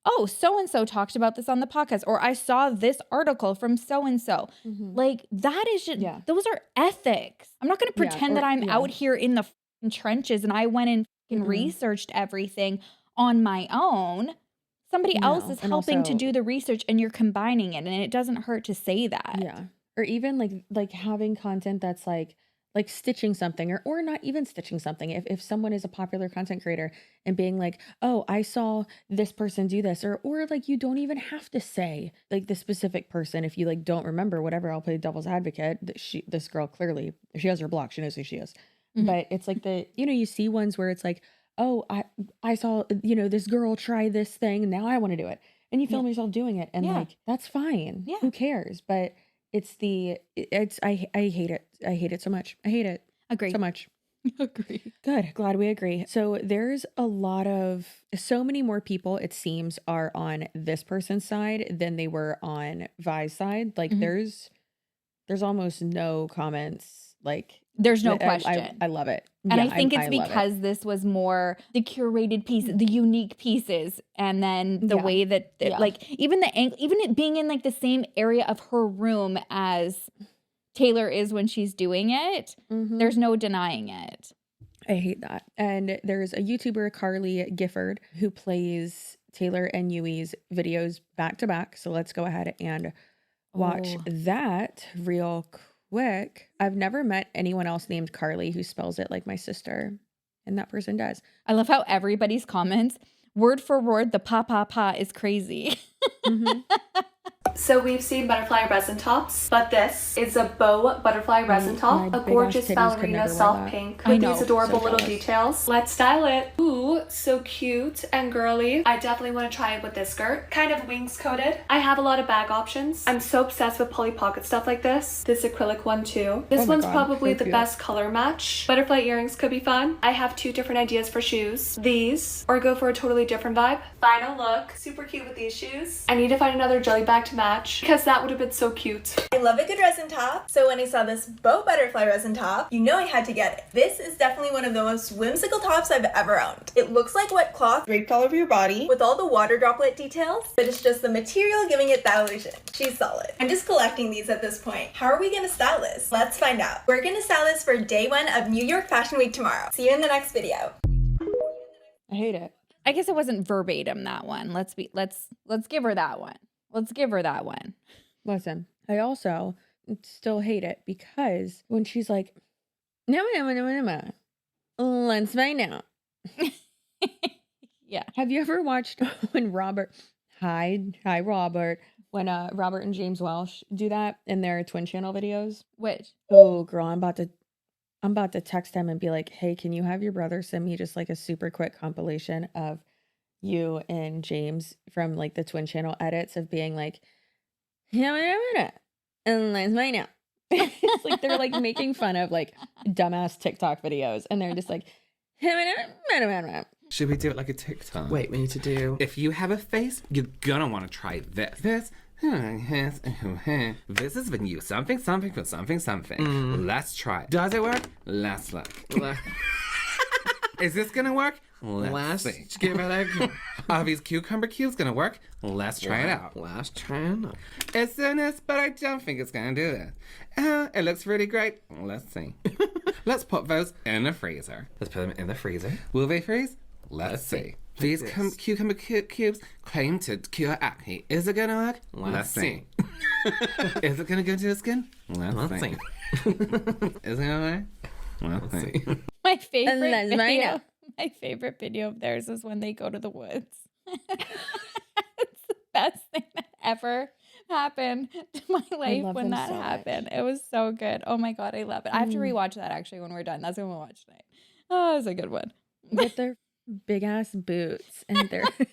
oh, so-and-so talked about this on the podcast, or I saw this article from so-and-so. Like, that is just, those are ethics. I'm not going to pretend that I'm out here in the trenches and I went and researched everything on my own. Somebody else is helping to do the research and you're combining it, and it doesn't hurt to say that. Yeah. Or even like having content that's like stitching something or not even stitching something. If someone is a popular content creator and being like, oh, I saw this person do this, or like you don't even have to say like the specific person. If you like don't remember, whatever, I'll play devil's advocate. This girl, clearly she has her block. She knows who she is. But it's like you see ones where it's like, oh, I saw, this girl try this thing. Now I want to do it. And you film yourself doing it. And like, that's fine. Yeah. Who cares? But I hate it. I hate it so much. I hate it. Agree. So much. Agree. Good. Glad we agree. So there's so many more people, it seems, are on this person's side than they were on Vi's side. Like there's almost no comments. Like there's no question. I love it. And Yeah, I think it's love it. because this was more the curated pieces, the unique pieces, and then the way that, like, even it being in like the same area of her room as Taylor is when she's doing it, there's no denying it. I hate that. And there's a YouTuber, Carly Gifford, who plays Taylor and Yuyi's videos back to back. So let's go ahead and watch that real quick. I've never met anyone else named Carly who spells it like my sister, and that person does. I love how everybody's comments, word for word, the pa is crazy. top. So we've seen butterfly resin tops, but this is a bow butterfly resin top. A gorgeous ballerina soft pink with these adorable little details. Let's style it. Ooh, so cute and girly. I definitely want to try it with this skirt. Kind of wings coated. I have a lot of bag options. I'm so obsessed with Polly Pocket stuff like this. This acrylic one too. This one's probably the best color match. Butterfly earrings could be fun. I have 2 different ideas for shoes. These, or go for a totally different vibe. Final look. Super cute with these shoes. I need to find another jelly bag to match because that would have been so cute. I love a good resin top, so when I saw this bow butterfly resin top, you know I had to get it. This is definitely one of the most whimsical tops I've ever owned. It looks like wet cloth draped all over your body with all the water droplet details, but it's just the material giving it that illusion. She's solid. I'm just collecting these at this point. How are we gonna style this? Let's find out. We're gonna style this for day 1 of New York Fashion Week tomorrow. See you in the next video. I hate it. I guess it wasn't verbatim, that one. Let's give her that one. Let's give her that one. Listen, I also still hate it because when she's like, no, let's find out. Yeah. Have you ever watched when Robert, hi Robert, when Robert and James Welsh do that in their twin channel videos? Which? Oh, girl, I'm about to text him and be like, hey, can you have your brother send me just like a super quick compilation of you and James from like the twin channel edits of being like, and let's find out. It's like they're like making fun of like dumbass TikTok videos and they're just like, should we do it like a TikTok? Wait, we need to do... If you have a face, you're gonna want to try this. This is when you something for something. Let's try it. Does it work? Let's look. Is this gonna work? Let's see. Give it a go. Are these cucumber cubes gonna work? Let's try it out. Let's try it out. It's in this, but I don't think it's gonna do this. It looks really great. Let's see. Let's put those in the freezer. Let's put them in the freezer. Will they freeze? Let's see. These cucumber cubes claim to cure acne. Is it gonna work? Let's see. Is it gonna go into the skin? Let's see. Is it gonna work? Let's see. My favorite video of theirs is when they go to the woods. It's the best thing that ever happened to my life when that happened. It was so good. Oh my God, I love it. I have to rewatch that actually when we're done. That's what we'll watch tonight. Oh, it's a good one. With their big ass boots and their oh, it's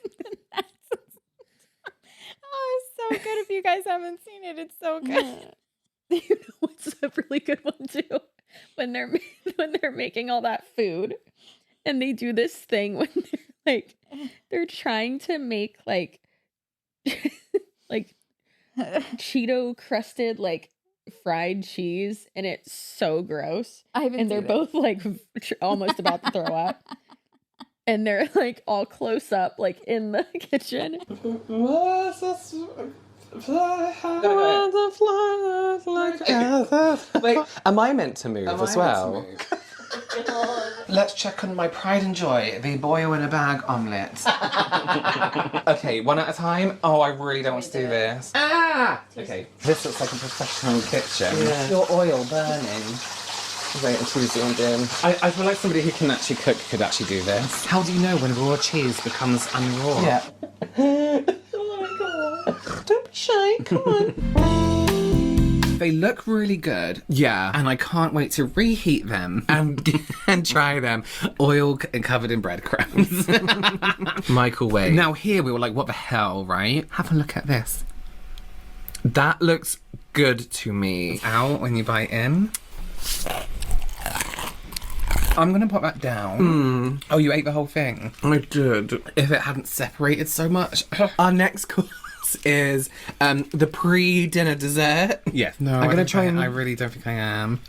so good. If you guys haven't seen it, it's so good. You know what's a really good one too? When they're making all that food and they do this thing when they're trying to make like Cheeto crusted like fried cheese and it's so gross. And they're both like almost about to throw up. And they're like all close up, like in the kitchen. Wait, am I meant to move as well? Let's check on my pride and joy, the boil in a bag omelette. Okay, one at a time. Oh, I really don't want to do this. Ah! Okay, this looks like a professional kitchen. Yeah. Your oil burning. Wait until you zoomed in. I feel like somebody who can actually cook could actually do this. How do you know when raw cheese becomes unraw? Yeah. Oh my God. Don't be shy, come on. They look really good. Yeah. And I can't wait to reheat them and try them. Oil covered in breadcrumbs. Microwave. Now here we were like, what the hell, right? Have a look at this. That looks good to me. Out when you bite in. I'm gonna put that down. Oh, you ate the whole thing? I did. If it hadn't separated so much. Our next course is the pre-dinner dessert. Yes. No, I'm gonna try I really don't think I am.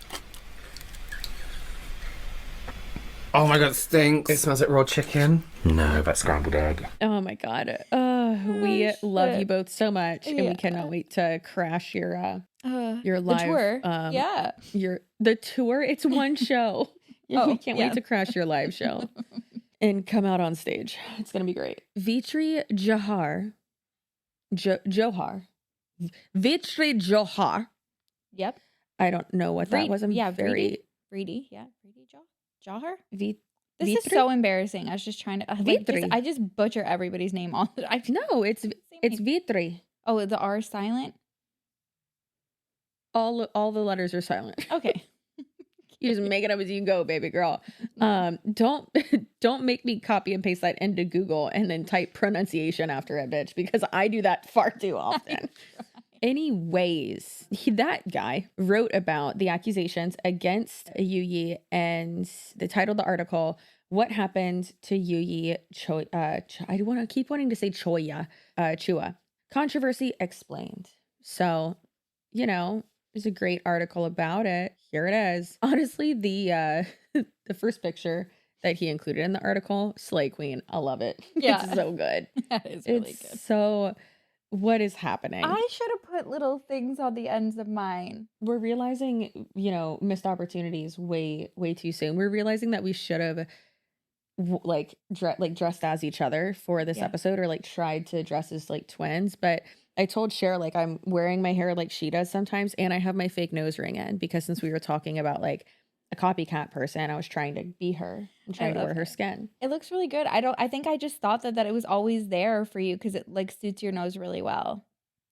Oh my God, it stinks. It smells like raw chicken. No, that's scrambled egg. Oh my God. We love you both so much and we cannot wait to crash your live tour. Yeah. The tour. It's one show. We can't wait to crash your live show and come out on stage. It's gonna be great. Vitri Johar. Johar. Vitri Johar. Yep. I don't know what that was. I'm very Vreedy. Yeah. Vreedy Johar. This is so embarrassing. I was just trying to I just butcher everybody's name all the time. No, it's Vitri. Oh, the R is silent? All the letters are silent. Okay. You just make it up as you go, baby girl. Don't make me copy and paste that into Google and then type pronunciation after it, bitch, because I do that far too often. Anyways, that guy wrote about the accusations against Yuyi, and the title of the article, "What Happened to Yuyi Chua?" I want to keep wanting to say Chua. Controversy explained. So, there's a great article about it. Here it is. Honestly, the the first picture that he included in the article, Slay Queen. I love it. Yeah. It's so good. That is really good. So, what is happening? I should have put little things on the ends of mine. We're realizing, missed opportunities way too soon. We're realizing that we should have dressed as each other for this episode, or tried to dress as twins. But I told Cher I'm wearing my hair like she does sometimes, and I have my fake nose ring in because since we were talking about a copycat person, I was trying to be her and trying to wear her skin. It looks really good. I think I just thought that it was always there for you because it suits your nose really well.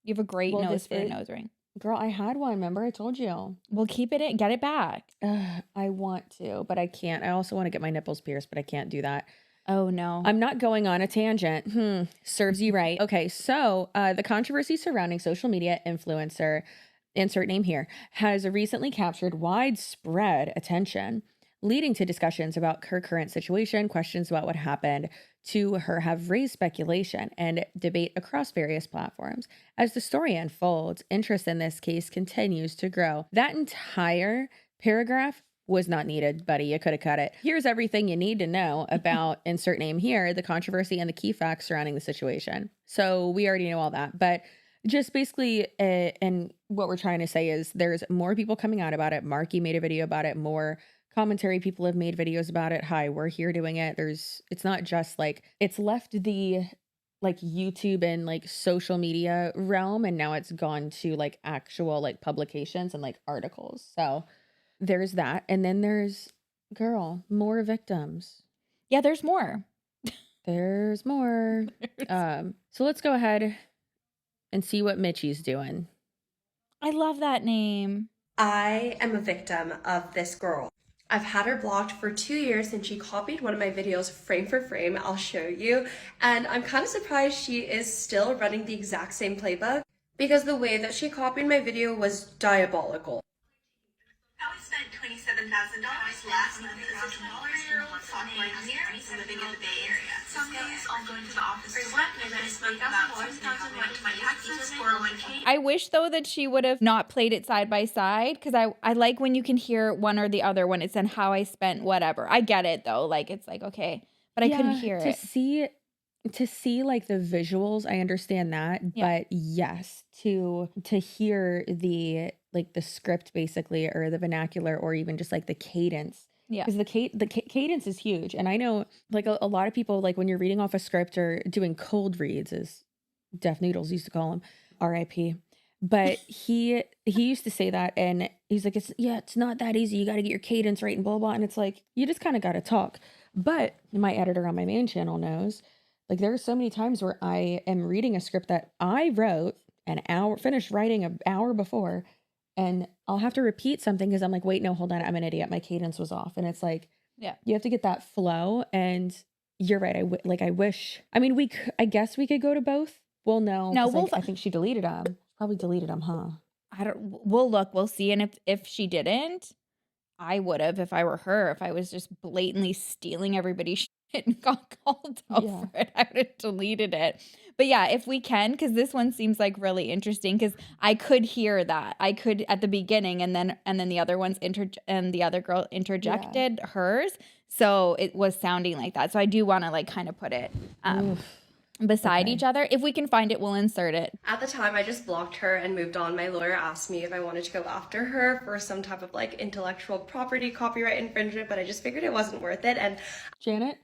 You have a great nose for a nose ring. Girl, I had one. Remember I told you. We'll keep it in. Get it back. I want to, but I can't. I also want to get my nipples pierced, but I can't do that. Oh, no. I'm not going on a tangent. Serves you right. Okay, so the controversy surrounding social media influencer, insert name here, has recently captured widespread attention, leading to discussions about her current situation. Questions about what happened to her have raised speculation and debate across various platforms. As the story unfolds, interest in this case continues to grow. That entire paragraph was not needed, buddy. You could have cut it. Here's everything you need to know about insert name here, the controversy and the key facts surrounding the situation. So we already know all that, but just basically, and what we're trying to say is there's more people coming out about it. Marky made a video about it. More commentary people have made videos about it. Hi, we're here doing it. It's not just it's left the YouTube and social media realm, and now it's gone to actual publications and articles. So there's that. And then there's, girl, more victims. Yeah, there's more. There's more. So let's go ahead and see what Mitchie's doing. I love that name. I am a victim of this girl. I've had her blocked for 2 years since she copied one of my videos frame for frame. I'll show you. And I'm kind of surprised she is still running the exact same playbook because the way that she copied my video was diabolical. I spent $27,000 last month around $1,000 sophomore year living in the Bay Area. Some days I'll go into the office to work and then I spend about $6,000 went to my taxes, 401k. I wish though that she would have not played it side by side because I like when you can hear one or the other when it's in how I spent whatever. I get it though. It's okay, but I couldn't hear it. To see the visuals, I understand that, but yes, to hear the the script basically, or the vernacular, or even just the cadence. Yeah, because the cadence is huge, and I know a lot of people when you're reading off a script or doing cold reads, as Def Noodles used to call them, R.I.P. But he used to say that, and he's like, it's not that easy. You got to get your cadence right and blah blah. And it's you just kind of got to talk. But my editor on my main channel knows. There are so many times where I am reading a script that I wrote finished writing an hour before, and I'll have to repeat something because I'm wait, no, hold on, I'm an idiot. My cadence was off. And it's you have to get that flow. And you're right. I wish, I guess we could go to both. Well, no, I think she deleted them. Probably deleted them, huh? We'll look, we'll see. And if she didn't, I would have, if I were her, if I was just blatantly stealing everybody's shit and got called out for it, I would have deleted it. But yeah, if we can, because this one seems really interesting, because I could hear that. I could at the beginning, and then the other ones and the other girl interjected hers. So it was sounding like that. So I do want to kind of put it beside each other. If we can find it, we'll insert it. At the time, I just blocked her and moved on. My lawyer asked me if I wanted to go after her for some type of intellectual property copyright infringement, but I just figured it wasn't worth it. And Janet,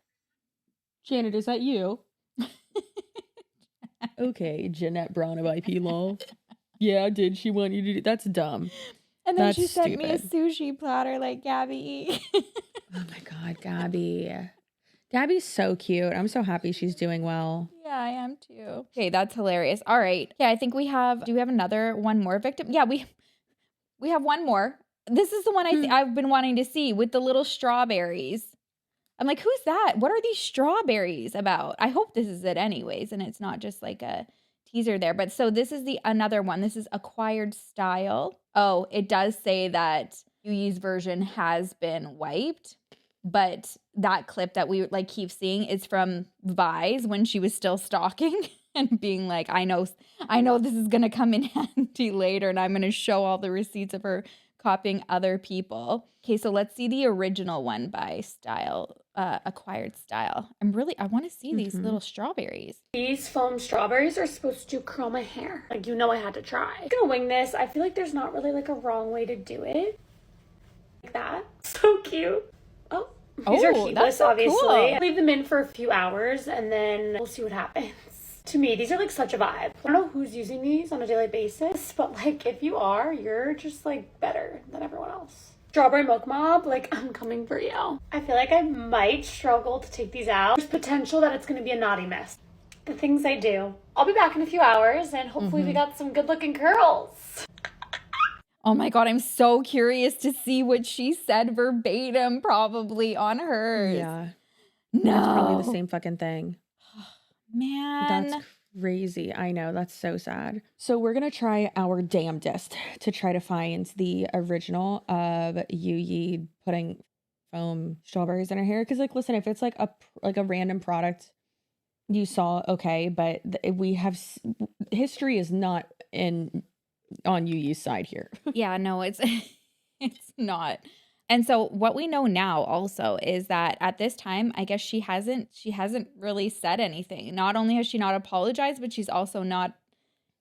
is that you? Okay, Jeanette Brown of IP Law. Yeah, did she want you to do? That's dumb. And then she sent me a sushi platter like Gabby. Oh my God, Gabby. Gabby's so cute. I'm so happy she's doing well. Yeah, I am too. Okay, that's hilarious. All right. Yeah, I think do we have one more victim? Yeah, we have one more. This is the one I've been wanting to see with the little strawberries. I'm like, who's that? What are these strawberries about? I hope this is it anyways, and it's not just like a teaser there. But so this is another one. This is acquired style. Oh, it does say that Yuyi's version has been wiped, but that clip that we like keep seeing is from Vi's when she was still stalking and being like, I know this is gonna come in handy later, and I'm gonna show all the receipts of her copying other people. Okay, so let's see the original one by Style, acquired style. I want to see these little strawberries. These foam strawberries are supposed to curl my hair. Like, I had to try. I'm gonna wing this. I feel like there's not really like a wrong way to do it. Like that. So cute. Oh, these are heatless, so obviously. Cool. Leave them in for a few hours and then we'll see what happens. To me, these are like such a vibe. I don't know who's using these on a daily basis, but like if you are, you're just like better than everyone else. Strawberry Milk Mob, like I'm coming for you. I feel like I might struggle to take these out. There's potential that it's going to be a naughty mess. The things I do. I'll be back in a few hours and hopefully we got some good looking curls. Oh my God, I'm so curious to see what she said verbatim probably on hers. Yeah. No. It's probably the same fucking thing. Man. That's crazy. I know. That's so sad. So we're going to try our damnedest to try to find the original of Yuyi putting foam strawberries in her hair. Because, like, listen, if it's like a random product you saw, okay, but we have history is not on Yuyi's side here. Yeah, no, it's not. And so what we know now also is that at this time, I guess she hasn't really said anything. Not only has she not apologized, but she's also not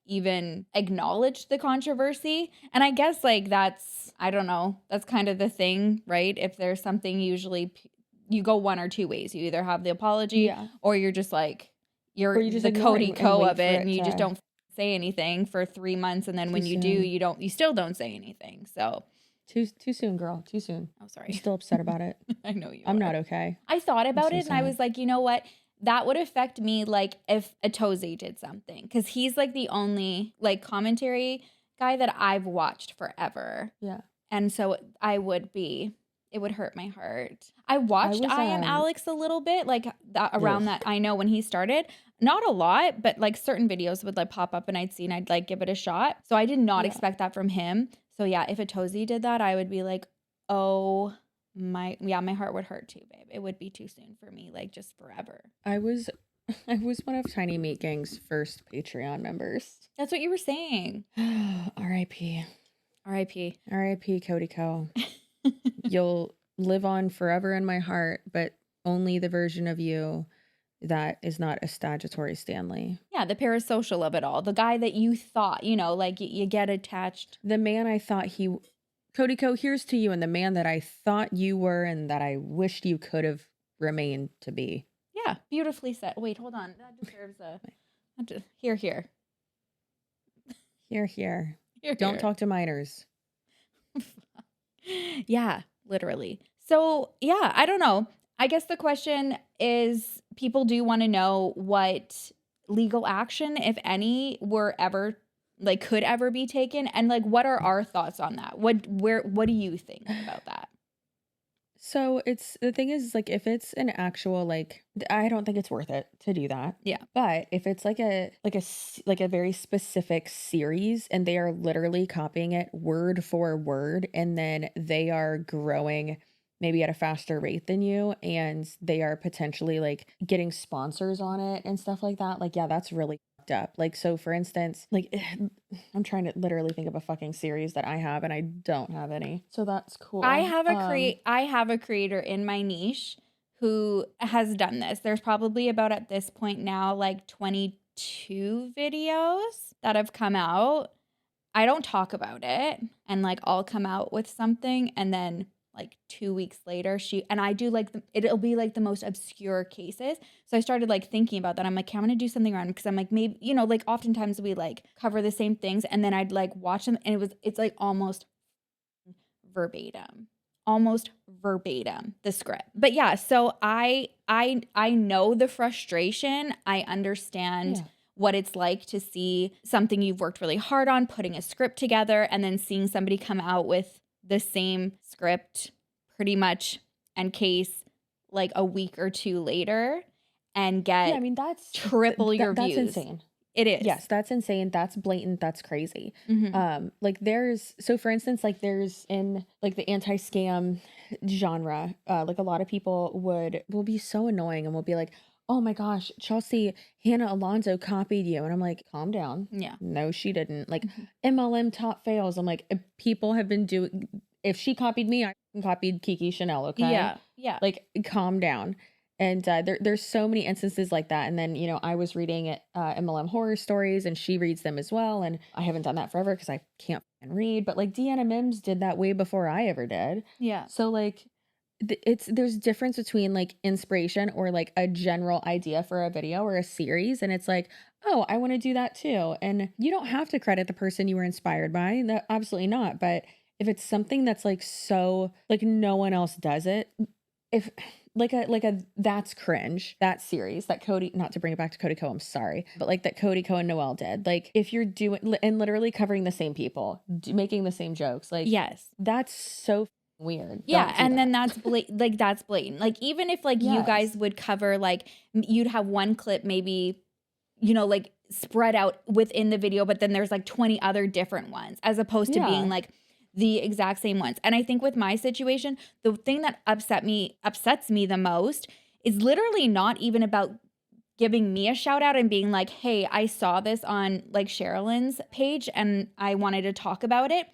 even acknowledged the controversy. And I guess like that's kind of the thing, right? If there's something, usually you go one or two ways. You either have the apology or you're just like, you're just the Cody Co of it and you just don't say anything for 3 months. And then when you do, you still don't say anything. So Too soon, girl. Too soon. Oh, sorry. I'm still upset about it. I know you I'm are. not okay. I thought about it and sad. I was like, you know what? That would affect me like if Atoze did something. Because he's like the only like commentary guy that I've watched forever. Yeah. And so it would hurt my heart. I watched I Am Alex a little bit, like around that. I know when he started, not a lot, but like certain videos would like pop up and I'd like give it a shot. So I did not expect that from him. So yeah, if Atoze did that, I would be like, oh my heart would hurt too, babe. It would be too soon for me, like just forever. I was one of Tiny Meat Gang's first Patreon members. That's what you were saying. R.I.P. R.I.P. R.I.P. Cody Co. You'll live on forever in my heart, but only the version of you that is not a statutory Stanley. Yeah, the parasocial of it all. The guy that you thought, like you get attached. The man I thought Cody Co, here's to you, and the man that I thought you were and that I wished you could have remained to be. Yeah, beautifully said. Wait, hold on. That deserves Here. Here. Don't talk to minors. Yeah, literally. So, yeah, I don't know. I guess the question is, people do want to know what legal action, if any, could ever be taken, and like, what are our thoughts on that? What do you think about that? So the thing is, like, if it's an actual, like, I don't think it's worth it to do that. Yeah. But if it's like a very specific series and they are literally copying it word for word, and then they are growing maybe at a faster rate than you, and they are potentially like getting sponsors on it and stuff like that, like, yeah, that's really fucked up. Like, so for instance, like, I'm trying to literally think of a fucking series that I have and I don't have any, so that's cool. I have a creator in my niche who has done this. There's probably about, at this point now, like 22 videos that have come out. I don't talk about it, and like I'll come out with something and then like 2 weeks later I do like it'll be like the most obscure cases. So I started like thinking about that. I'm like, okay, I'm gonna do something around, because I'm like, maybe, like oftentimes we like cover the same things and then I'd like watch them and it's like almost verbatim. almost verbatim the script. But yeah, so I know the frustration. I understand what it's like to see something you've worked really hard on, putting a script together, and then seeing somebody come out with the same script pretty much and case like a week or two later and get that's triple your views. That's insane. It is. Yes, that's insane. That's blatant. That's crazy. Mm-hmm. Like for instance, like there's in like the anti-scam genre, like a lot of people will be so annoying and will be like, oh my gosh, Chelsea, Hannah Alonso copied you. And I'm like, calm down. Yeah. No, she didn't. Like MLM top fails. I'm like, people have been if she copied me, I copied Kiki Chanel. Okay. Yeah. Yeah. Like calm down. And there's so many instances like that. And then, I was reading MLM horror stories and she reads them as well. And I haven't done that forever because I can't read. But like Deanna Mims did that way before I ever did. Yeah. So like there's difference between like inspiration or like a general idea for a video or a series. And it's like, oh, I want to do that too. And you don't have to credit the person you were inspired by. Absolutely not. But if it's something that's like so like no one else does it, if like a that's cringe, that series that Cody, not to bring it back to Cody Co, I'm sorry, but like that Cody Co and Noelle did, like if you're doing and literally covering the same people, making the same jokes, like yes, that's so weird. Yeah, and then that's that's blatant. Like even if like you guys would cover like you'd have one clip maybe like spread out within the video, but then there's like 20 other different ones as opposed to being like the exact same ones. And I think with my situation, the thing that upsets me the most is literally not even about giving me a shout out and being like, hey, I saw this on like Sherilyn's page and I wanted to talk about it.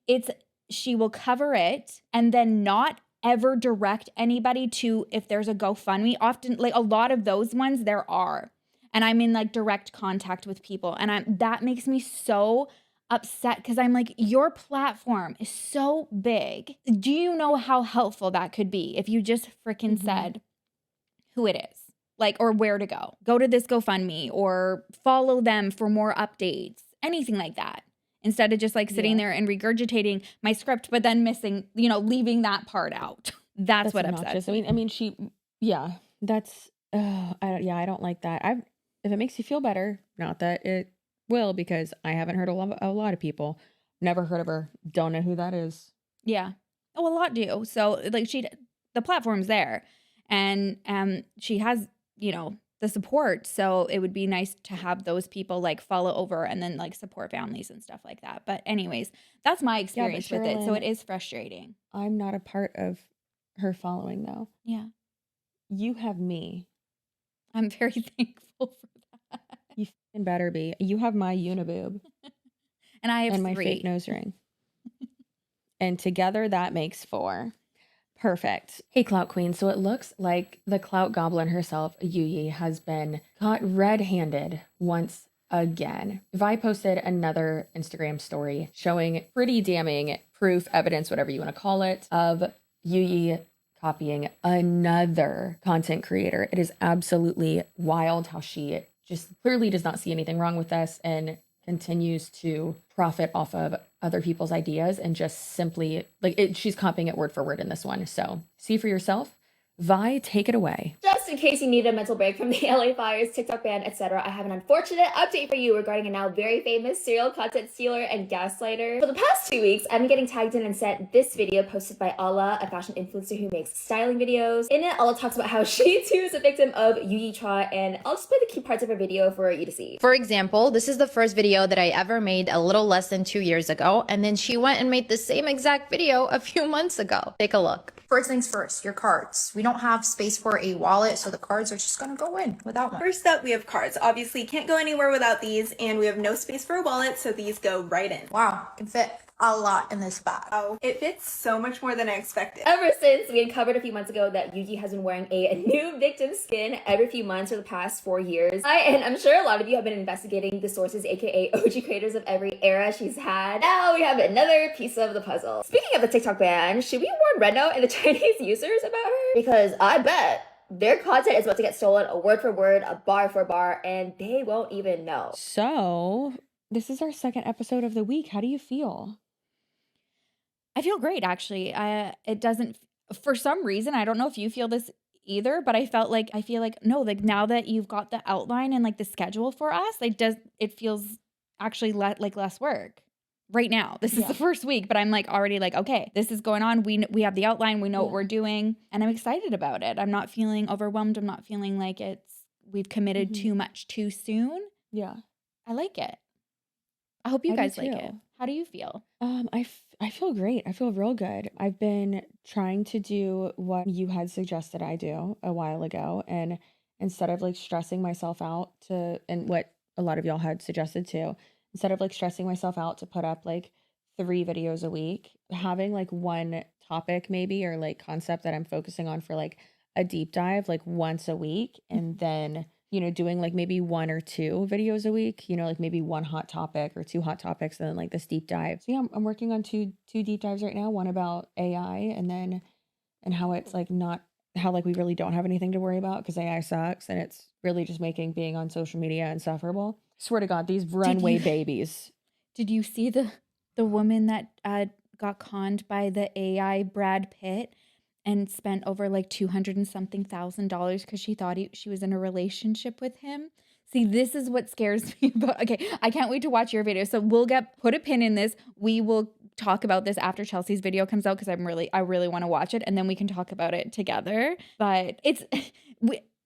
It's she will cover it and then not ever direct anybody to if there's a GoFundMe. Often, like a lot of those ones there are. And I'm in like direct contact with people. And that makes me so upset because I'm like, your platform is so big. Do you know how helpful that could be if you just freaking said who it is? Like, or where to go. Go to this GoFundMe or follow them for more updates. Anything like that. Instead of just like sitting there and regurgitating my script, but then missing, leaving that part out. That's what upsets me. I mean, that's, I don't like that. If it makes you feel better, not that it will, because I haven't heard a lot of people, never heard of her, don't know who that is. Yeah. Oh, a lot do. So like the platform's there and she has, the support. So it would be nice to have those people like follow over and then like support families and stuff like that. But anyways, that's my experience with it. So it is frustrating. I'm not a part of her following though. Yeah. You have me. I'm very thankful for that. You better be. You have my uniboob. And I have and 3. my fake nose ring. And together that makes 4. Perfect. Hey, Clout Queen. So it looks like the Clout Goblin herself, Yuyi, has been caught red-handed once again. Vi posted another Instagram story showing pretty damning proof, evidence, whatever you want to call it, of Yuyi copying another content creator. It is absolutely wild how she just clearly does not see anything wrong with this and continues to profit off of other people's ideas and just simply she's copying it word for word in this one. So see for yourself. Vi, take it away. Just in case you need a mental break from the LA fires, TikTok ban, etc., I have an unfortunate update for you regarding a now very famous serial content stealer and gaslighter. For the past 2 weeks, I've been getting tagged in and sent this video posted by Ala, a fashion influencer who makes styling videos. In it, Ala talks about how she too is a victim of Yuyi Chua, and I'll just play the key parts of her video for you to see. For example, this is the first video that I ever made a little less than 2 years ago, and then she went and made the same exact video a few months ago. Take a look. First things first, your cards. We don't have space for a wallet, so the cards are just gonna go in without one. First up, we have cards. Obviously, can't go anywhere without these, and we have no space for a wallet, so these go right in. Wow, can fit a lot in this bag. Oh, it fits so much more than I expected. Ever since we uncovered a few months ago that Yuyi has been wearing a new victim skin every few months for the past 4 years, and I'm sure a lot of you have been investigating the sources, aka OG creators of every era she's had. Now we have another piece of the puzzle. Speaking of the TikTok ban, should we warn Reno and the Chinese users about her? Because I bet their content is about to get stolen a word for word, a bar for bar, and they won't even know. So this is our second episode of the week. How do you feel? I feel great, actually. It doesn't, for some reason, I don't know if you feel this either, but I feel like, no, like now that you've got the outline and like the schedule for us, it feels actually like less work right now. This is the first week, but I'm like already like, okay, this is going on. We have the outline, we know what we're doing, and I'm excited about it. I'm not feeling overwhelmed. I'm not feeling like we've committed too much too soon. Yeah. I like it. I hope you guys like it. How do you feel? I feel great. I feel real good. I've been trying to do what you had suggested I do a while ago, and instead of like stressing myself out and what a lot of y'all had suggested too, instead of like stressing myself out to put up like 3 videos a week, having like one topic maybe or like concept that I'm focusing on for like a deep dive like once a week, and then doing like maybe 1 or 2 videos a week, like maybe 1 hot topic or 2 hot topics and then like this deep dive. So yeah, I'm working on two deep dives right now, one about AI and how it's like how like we really don't have anything to worry about because AI sucks and it's really just making being on social media insufferable. Swear to God, these runway babies. Did you see the woman that got conned by the AI Brad Pitt and spent over like $200 and something thousand because she thought she was in a relationship with him? See, this is what scares me about. Okay, I can't wait to watch your video. So we'll put a pin in this. We will talk about this after Chelsea's video comes out because I really want to watch it, and then we can talk about it together. But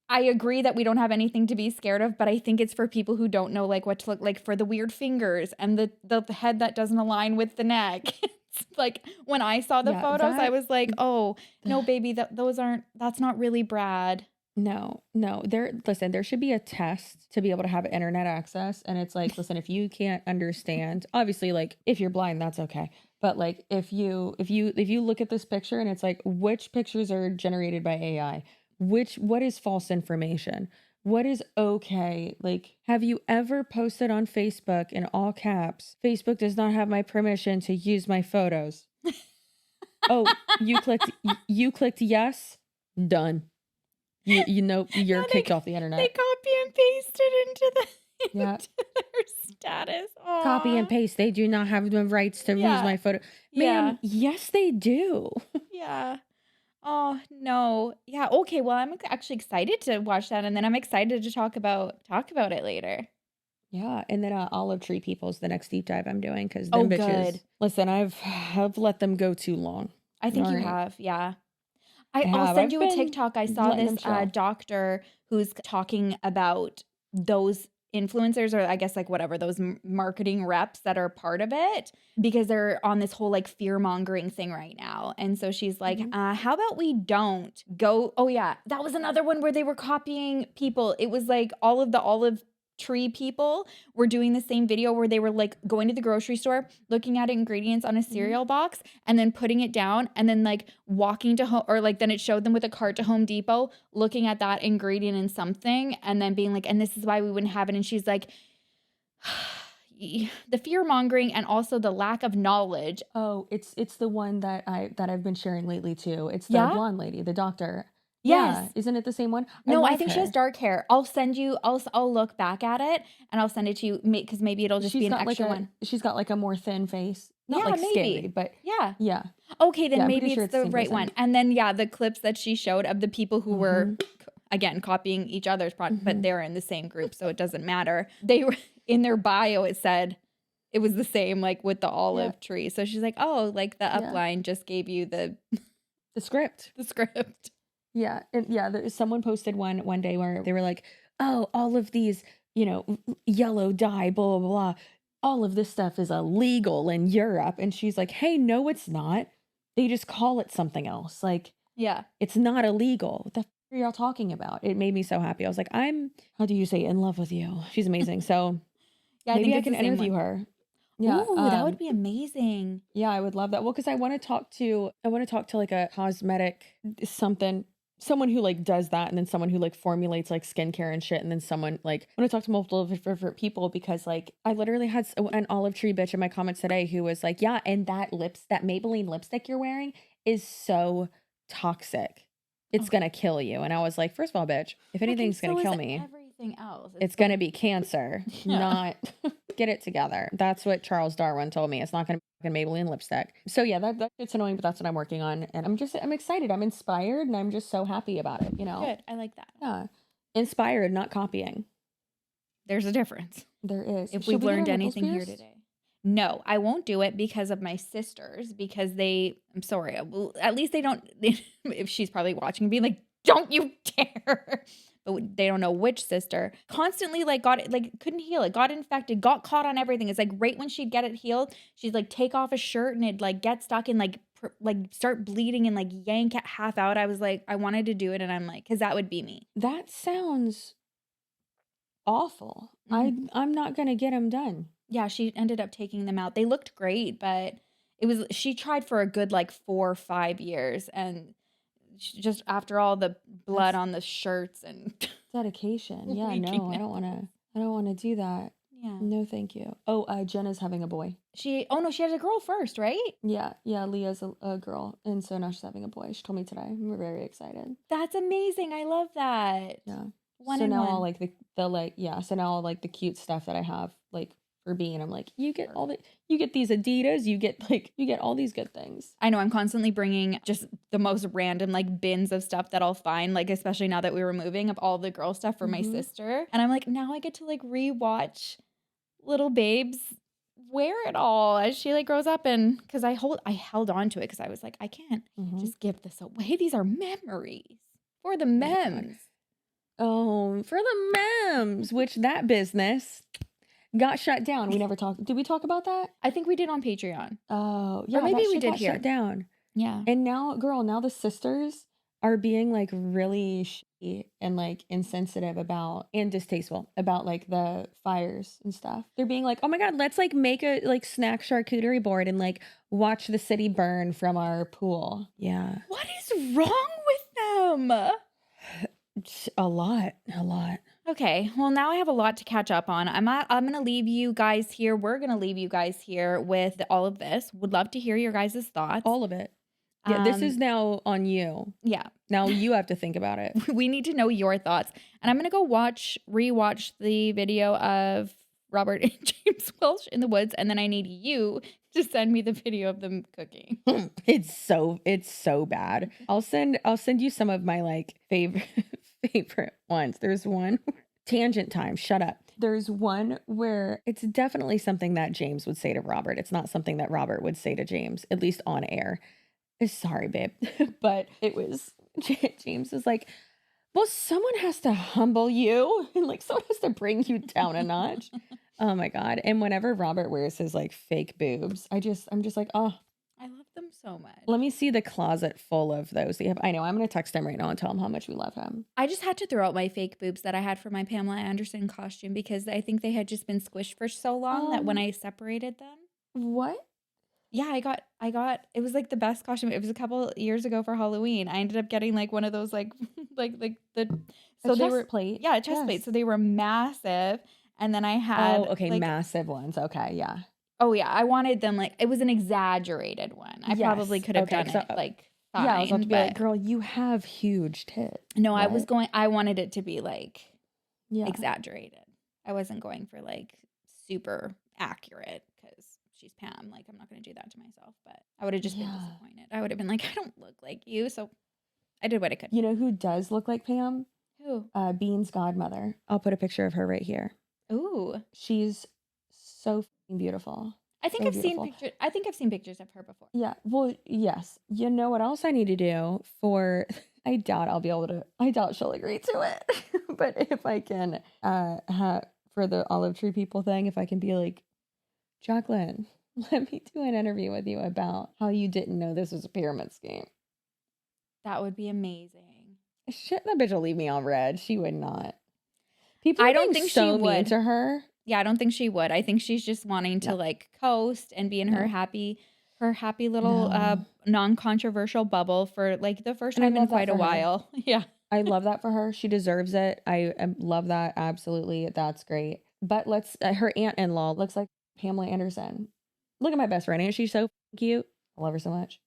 I agree that we don't have anything to be scared of, but I think it's for people who don't know like what to look like for the weird fingers and the head that doesn't align with the neck. It's like when I saw the photos, I was like, oh no, baby, that's not really Brad. No, there should be a test to be able to have internet access. And it's like, listen, if you can't understand, obviously, like if you're blind, that's okay. But like, if you look at this picture and it's like, which pictures are generated by AI? What is false information? What is okay? Like, have you ever posted on Facebook in all caps, Facebook does not have my permission to use my photos? Oh, you clicked yes, done. You're kicked off the internet. They copy and paste it into their status. Aww. Copy and paste. They do not have the rights to use my photo. Ma'am, yes, they do. Yeah. Oh, no. Yeah. Okay. Well, I'm actually excited to watch that. And then I'm excited to talk about it later. Yeah. And then Olive Tree People's the next deep dive I'm doing because them bitches. Good. Listen, I've let them go too long. I think you have. Yeah. I'll send you a TikTok. I saw this doctor who's talking about those influencers, or I guess like whatever, those marketing reps that are part of it, because they're on this whole like fear mongering thing right now. And so she's like, how about we don't go? Oh yeah, that was another one where they were copying people. It was like all of the Olive Tree people were doing the same video where they were like going to the grocery store, looking at ingredients on a cereal box and then putting it down and then like walking to home, or like then it showed them with a cart to Home Depot, looking at that ingredient in something and then being like, and this is why we wouldn't have it. And she's like, the fear mongering and also the lack of knowledge. Oh, it's the one that I've been sharing lately too. It's the blonde lady, the doctor. Yes. Yeah. Isn't it the same one? No, I think she has dark hair. I'll send you, I'll look back at it and I'll send it to you because maybe it'll just be an extra one. She's got like a more thin face. Not like maybe. scary, but yeah. Okay, then maybe it's the right one. And then the clips that she showed of the people who were, again, copying each other's product, but they're in the same group, so it doesn't matter. They were, in their bio, it said, it was the same, like with the olive tree. So she's like, oh, like the upline just gave you the script. The script. Yeah. And someone posted one day where they were like, oh, all of these, yellow dye, blah, blah, blah. All of this stuff is illegal in Europe. And she's like, hey, no, it's not. They just call it something else. Like, it's not illegal. What the f are y'all talking about? It made me so happy. I was like, I'm, how do you say, in love with you? She's amazing. So maybe I can interview her. Yeah. Ooh, that would be amazing. Yeah, I would love that. Well, because I want to talk to like a cosmetic someone who like does that, and then someone who like formulates like skincare and shit, and then someone like, I want to talk to multiple different people, because like I literally had an Olive Tree bitch in my comments today who was like, yeah, and that Maybelline lipstick you're wearing is so toxic. It's gonna kill you. And I was like, first of all, bitch, if anything's gonna kill me, everything else, it's gonna be cancer, not get it together. That's what Charles Darwin told me. It's not gonna be Maybelline lipstick. So yeah, it's annoying, but that's what I'm working on. And I'm excited. I'm inspired and I'm just so happy about it, you know? Good. I like that. Yeah. Inspired, not copying. There's a difference. There is. If Should we've we get learned our nipples anything here pierced? today. No, I won't do it because of my sisters, because I'm sorry. Well, at least they don't, if she's probably watching, be like, don't you dare. But they don't know which sister. Constantly couldn't heal it, got infected, got caught on everything. It's like right when she'd get it healed, she'd like take off a shirt and it'd like get stuck and like start bleeding and like yank it half out. I was like, I wanted to do it. And I'm like, because that would be me. That sounds awful. Mm-hmm. I'm not going to get them done. Yeah, she ended up taking them out. They looked great, but she tried for a good like 4 or 5 years, and just after all the blood on the shirts and dedication. Yeah, no, I don't want to do that. Yeah. No, thank you. Oh, Jenna's having a boy. She had a girl first, right? Yeah, Leah's a girl, and so now she's having a boy. She told me today. We're very excited. That's amazing. I love that. Yeah. So now all like so now all like the cute stuff that I have like for being, I'm like, you get these Adidas, you get all these good things. I know, I'm constantly bringing just the most random like bins of stuff that I'll find, like especially now that we were moving, of all the girl stuff for my sister. And I'm like, now I get to like rewatch little babes wear it all as she like grows up, and because I held on to it because I was like, I can't just give this away. These are memories for the memes. Oh, for the memes, which that business got shut down. We never talked. Did we talk about that? I think we did on Patreon. Oh, yeah. Or maybe we shit did got here. Shut down. Yeah. And now the sisters are being like really shitty and like insensitive about and distasteful about like the fires and stuff. They're being like, oh my God, let's like make a like snack charcuterie board and like watch the city burn from our pool. Yeah. What is wrong with them? A lot. Okay, well now I have a lot to catch up on. I'm gonna leave you guys here. We're gonna leave you guys here with all of this. Would love to hear your guys' thoughts. All of it. Yeah, this is now on you. Yeah. Now you have to think about it. We need to know your thoughts. And I'm gonna go rewatch the video of Robert and James Welsh in the woods, and then I need you to send me the video of them cooking. It's so bad. I'll send you some of my like favorite ones. There's one, tangent time, shut up. There's one where it's definitely something that James would say to Robert. It's not something that Robert would say to James, at least on air. Sorry, babe. But it was, James was like, well, someone has to humble you and like someone has to bring you down a notch. Oh my God. And whenever Robert wears his like fake boobs, I'm just like, oh, I love them so much. Let me see the closet full of those. I know. I'm going to text him right now and tell him how much we love him. I just had to throw out my fake boobs that I had for my Pamela Anderson costume because I think they had just been squished for so long that when I separated them. What? Yeah, I got, it was like the best costume. It was a couple years ago for Halloween. I ended up getting like one of those like they were plate. Yeah, a chest plate. So they were massive. And then I had massive ones. Okay, yeah. Oh yeah, I wanted them like, it was an exaggerated one. I probably could have done it like fine. Yeah, I was about to be like, girl, you have huge tits. No, what? I wanted it to be like exaggerated. I wasn't going for like super accurate because she's Pam. Like, I'm not going to do that to myself, but I would have just been disappointed. I would have been like, I don't look like you. So I did what I could. You know who does look like Pam? Who? Bean's godmother. I'll put a picture of her right here. Ooh. She's so beautiful. I think I've seen pictures of her before. Yeah. Well, yes. You know what else I need to do for I doubt she'll agree to it. But if I can for the olive tree people thing, if I can be like, Jacqueline, let me do an interview with you about how you didn't know this was a pyramid scheme. That would be amazing. Shit, that bitch will leave me on red. She would not. People I don't think so she would. mean to her. Yeah, I don't think she would. I think she's just wanting to like coast and be in her happy little non-controversial bubble for like the first time in quite a while. Yeah. I love that for her. She deserves it. I love that. Absolutely. That's great. But her aunt-in-law looks like Pamela Anderson. Look at my best friend. Ain't she so cute? I love her so much.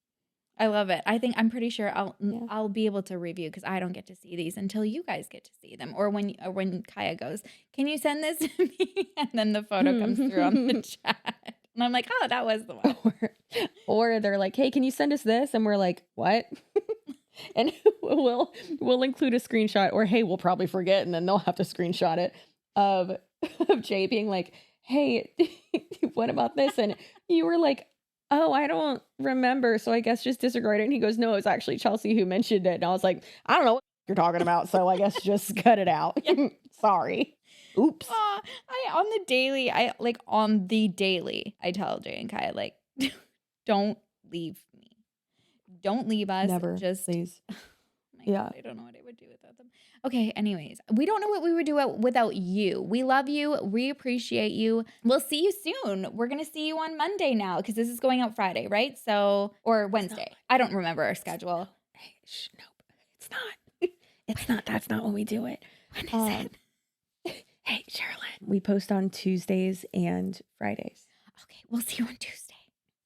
I love it. I'm pretty sure I'll be able to review because I don't get to see these until you guys get to see them. Or when Kaya goes, can you send this to me? And then the photo comes through on the chat. And I'm like, oh, that was the one. Or they're like, hey, can you send us this? And we're like, what? And we'll include a screenshot, or hey, we'll probably forget, and then they'll have to screenshot it of Jay being like, hey, what about this? And you were like, oh, I don't remember, so I guess just disregard it. And he goes, no, it was actually Chelsea who mentioned it. And I was like, I don't know what you're talking about, so I guess just cut it out. Sorry. Oops. On the daily, I tell Jay and Kai, like, don't leave me. Don't leave us. Never, just please. God, I don't know what I would do without them. Okay, anyways, we don't know what we would do without you. We love you. We appreciate you. We'll see you soon. We're going to see you on Monday now because this is going out Friday, right? So, or Wednesday. I don't remember our schedule. Hey, nope. It's not. It's not. That's not when we do it. When is it? Hey, Sherilyn. We post on Tuesdays and Fridays. Okay, we'll see you on Tuesday.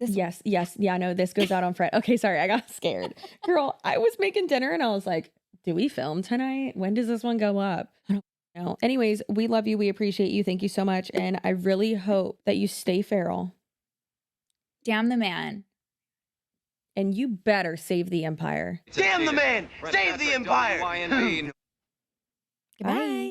Yes. Yeah, no, this goes out on Friday. Okay, sorry, I got scared. Girl, I was making dinner and I was like, do we film tonight? When does this one go up? I don't know. Anyways, we love you. We appreciate you. Thank you so much. And I really hope that you stay feral. Damn the man. And you better save the empire. Damn the man! Save the empire! Goodbye.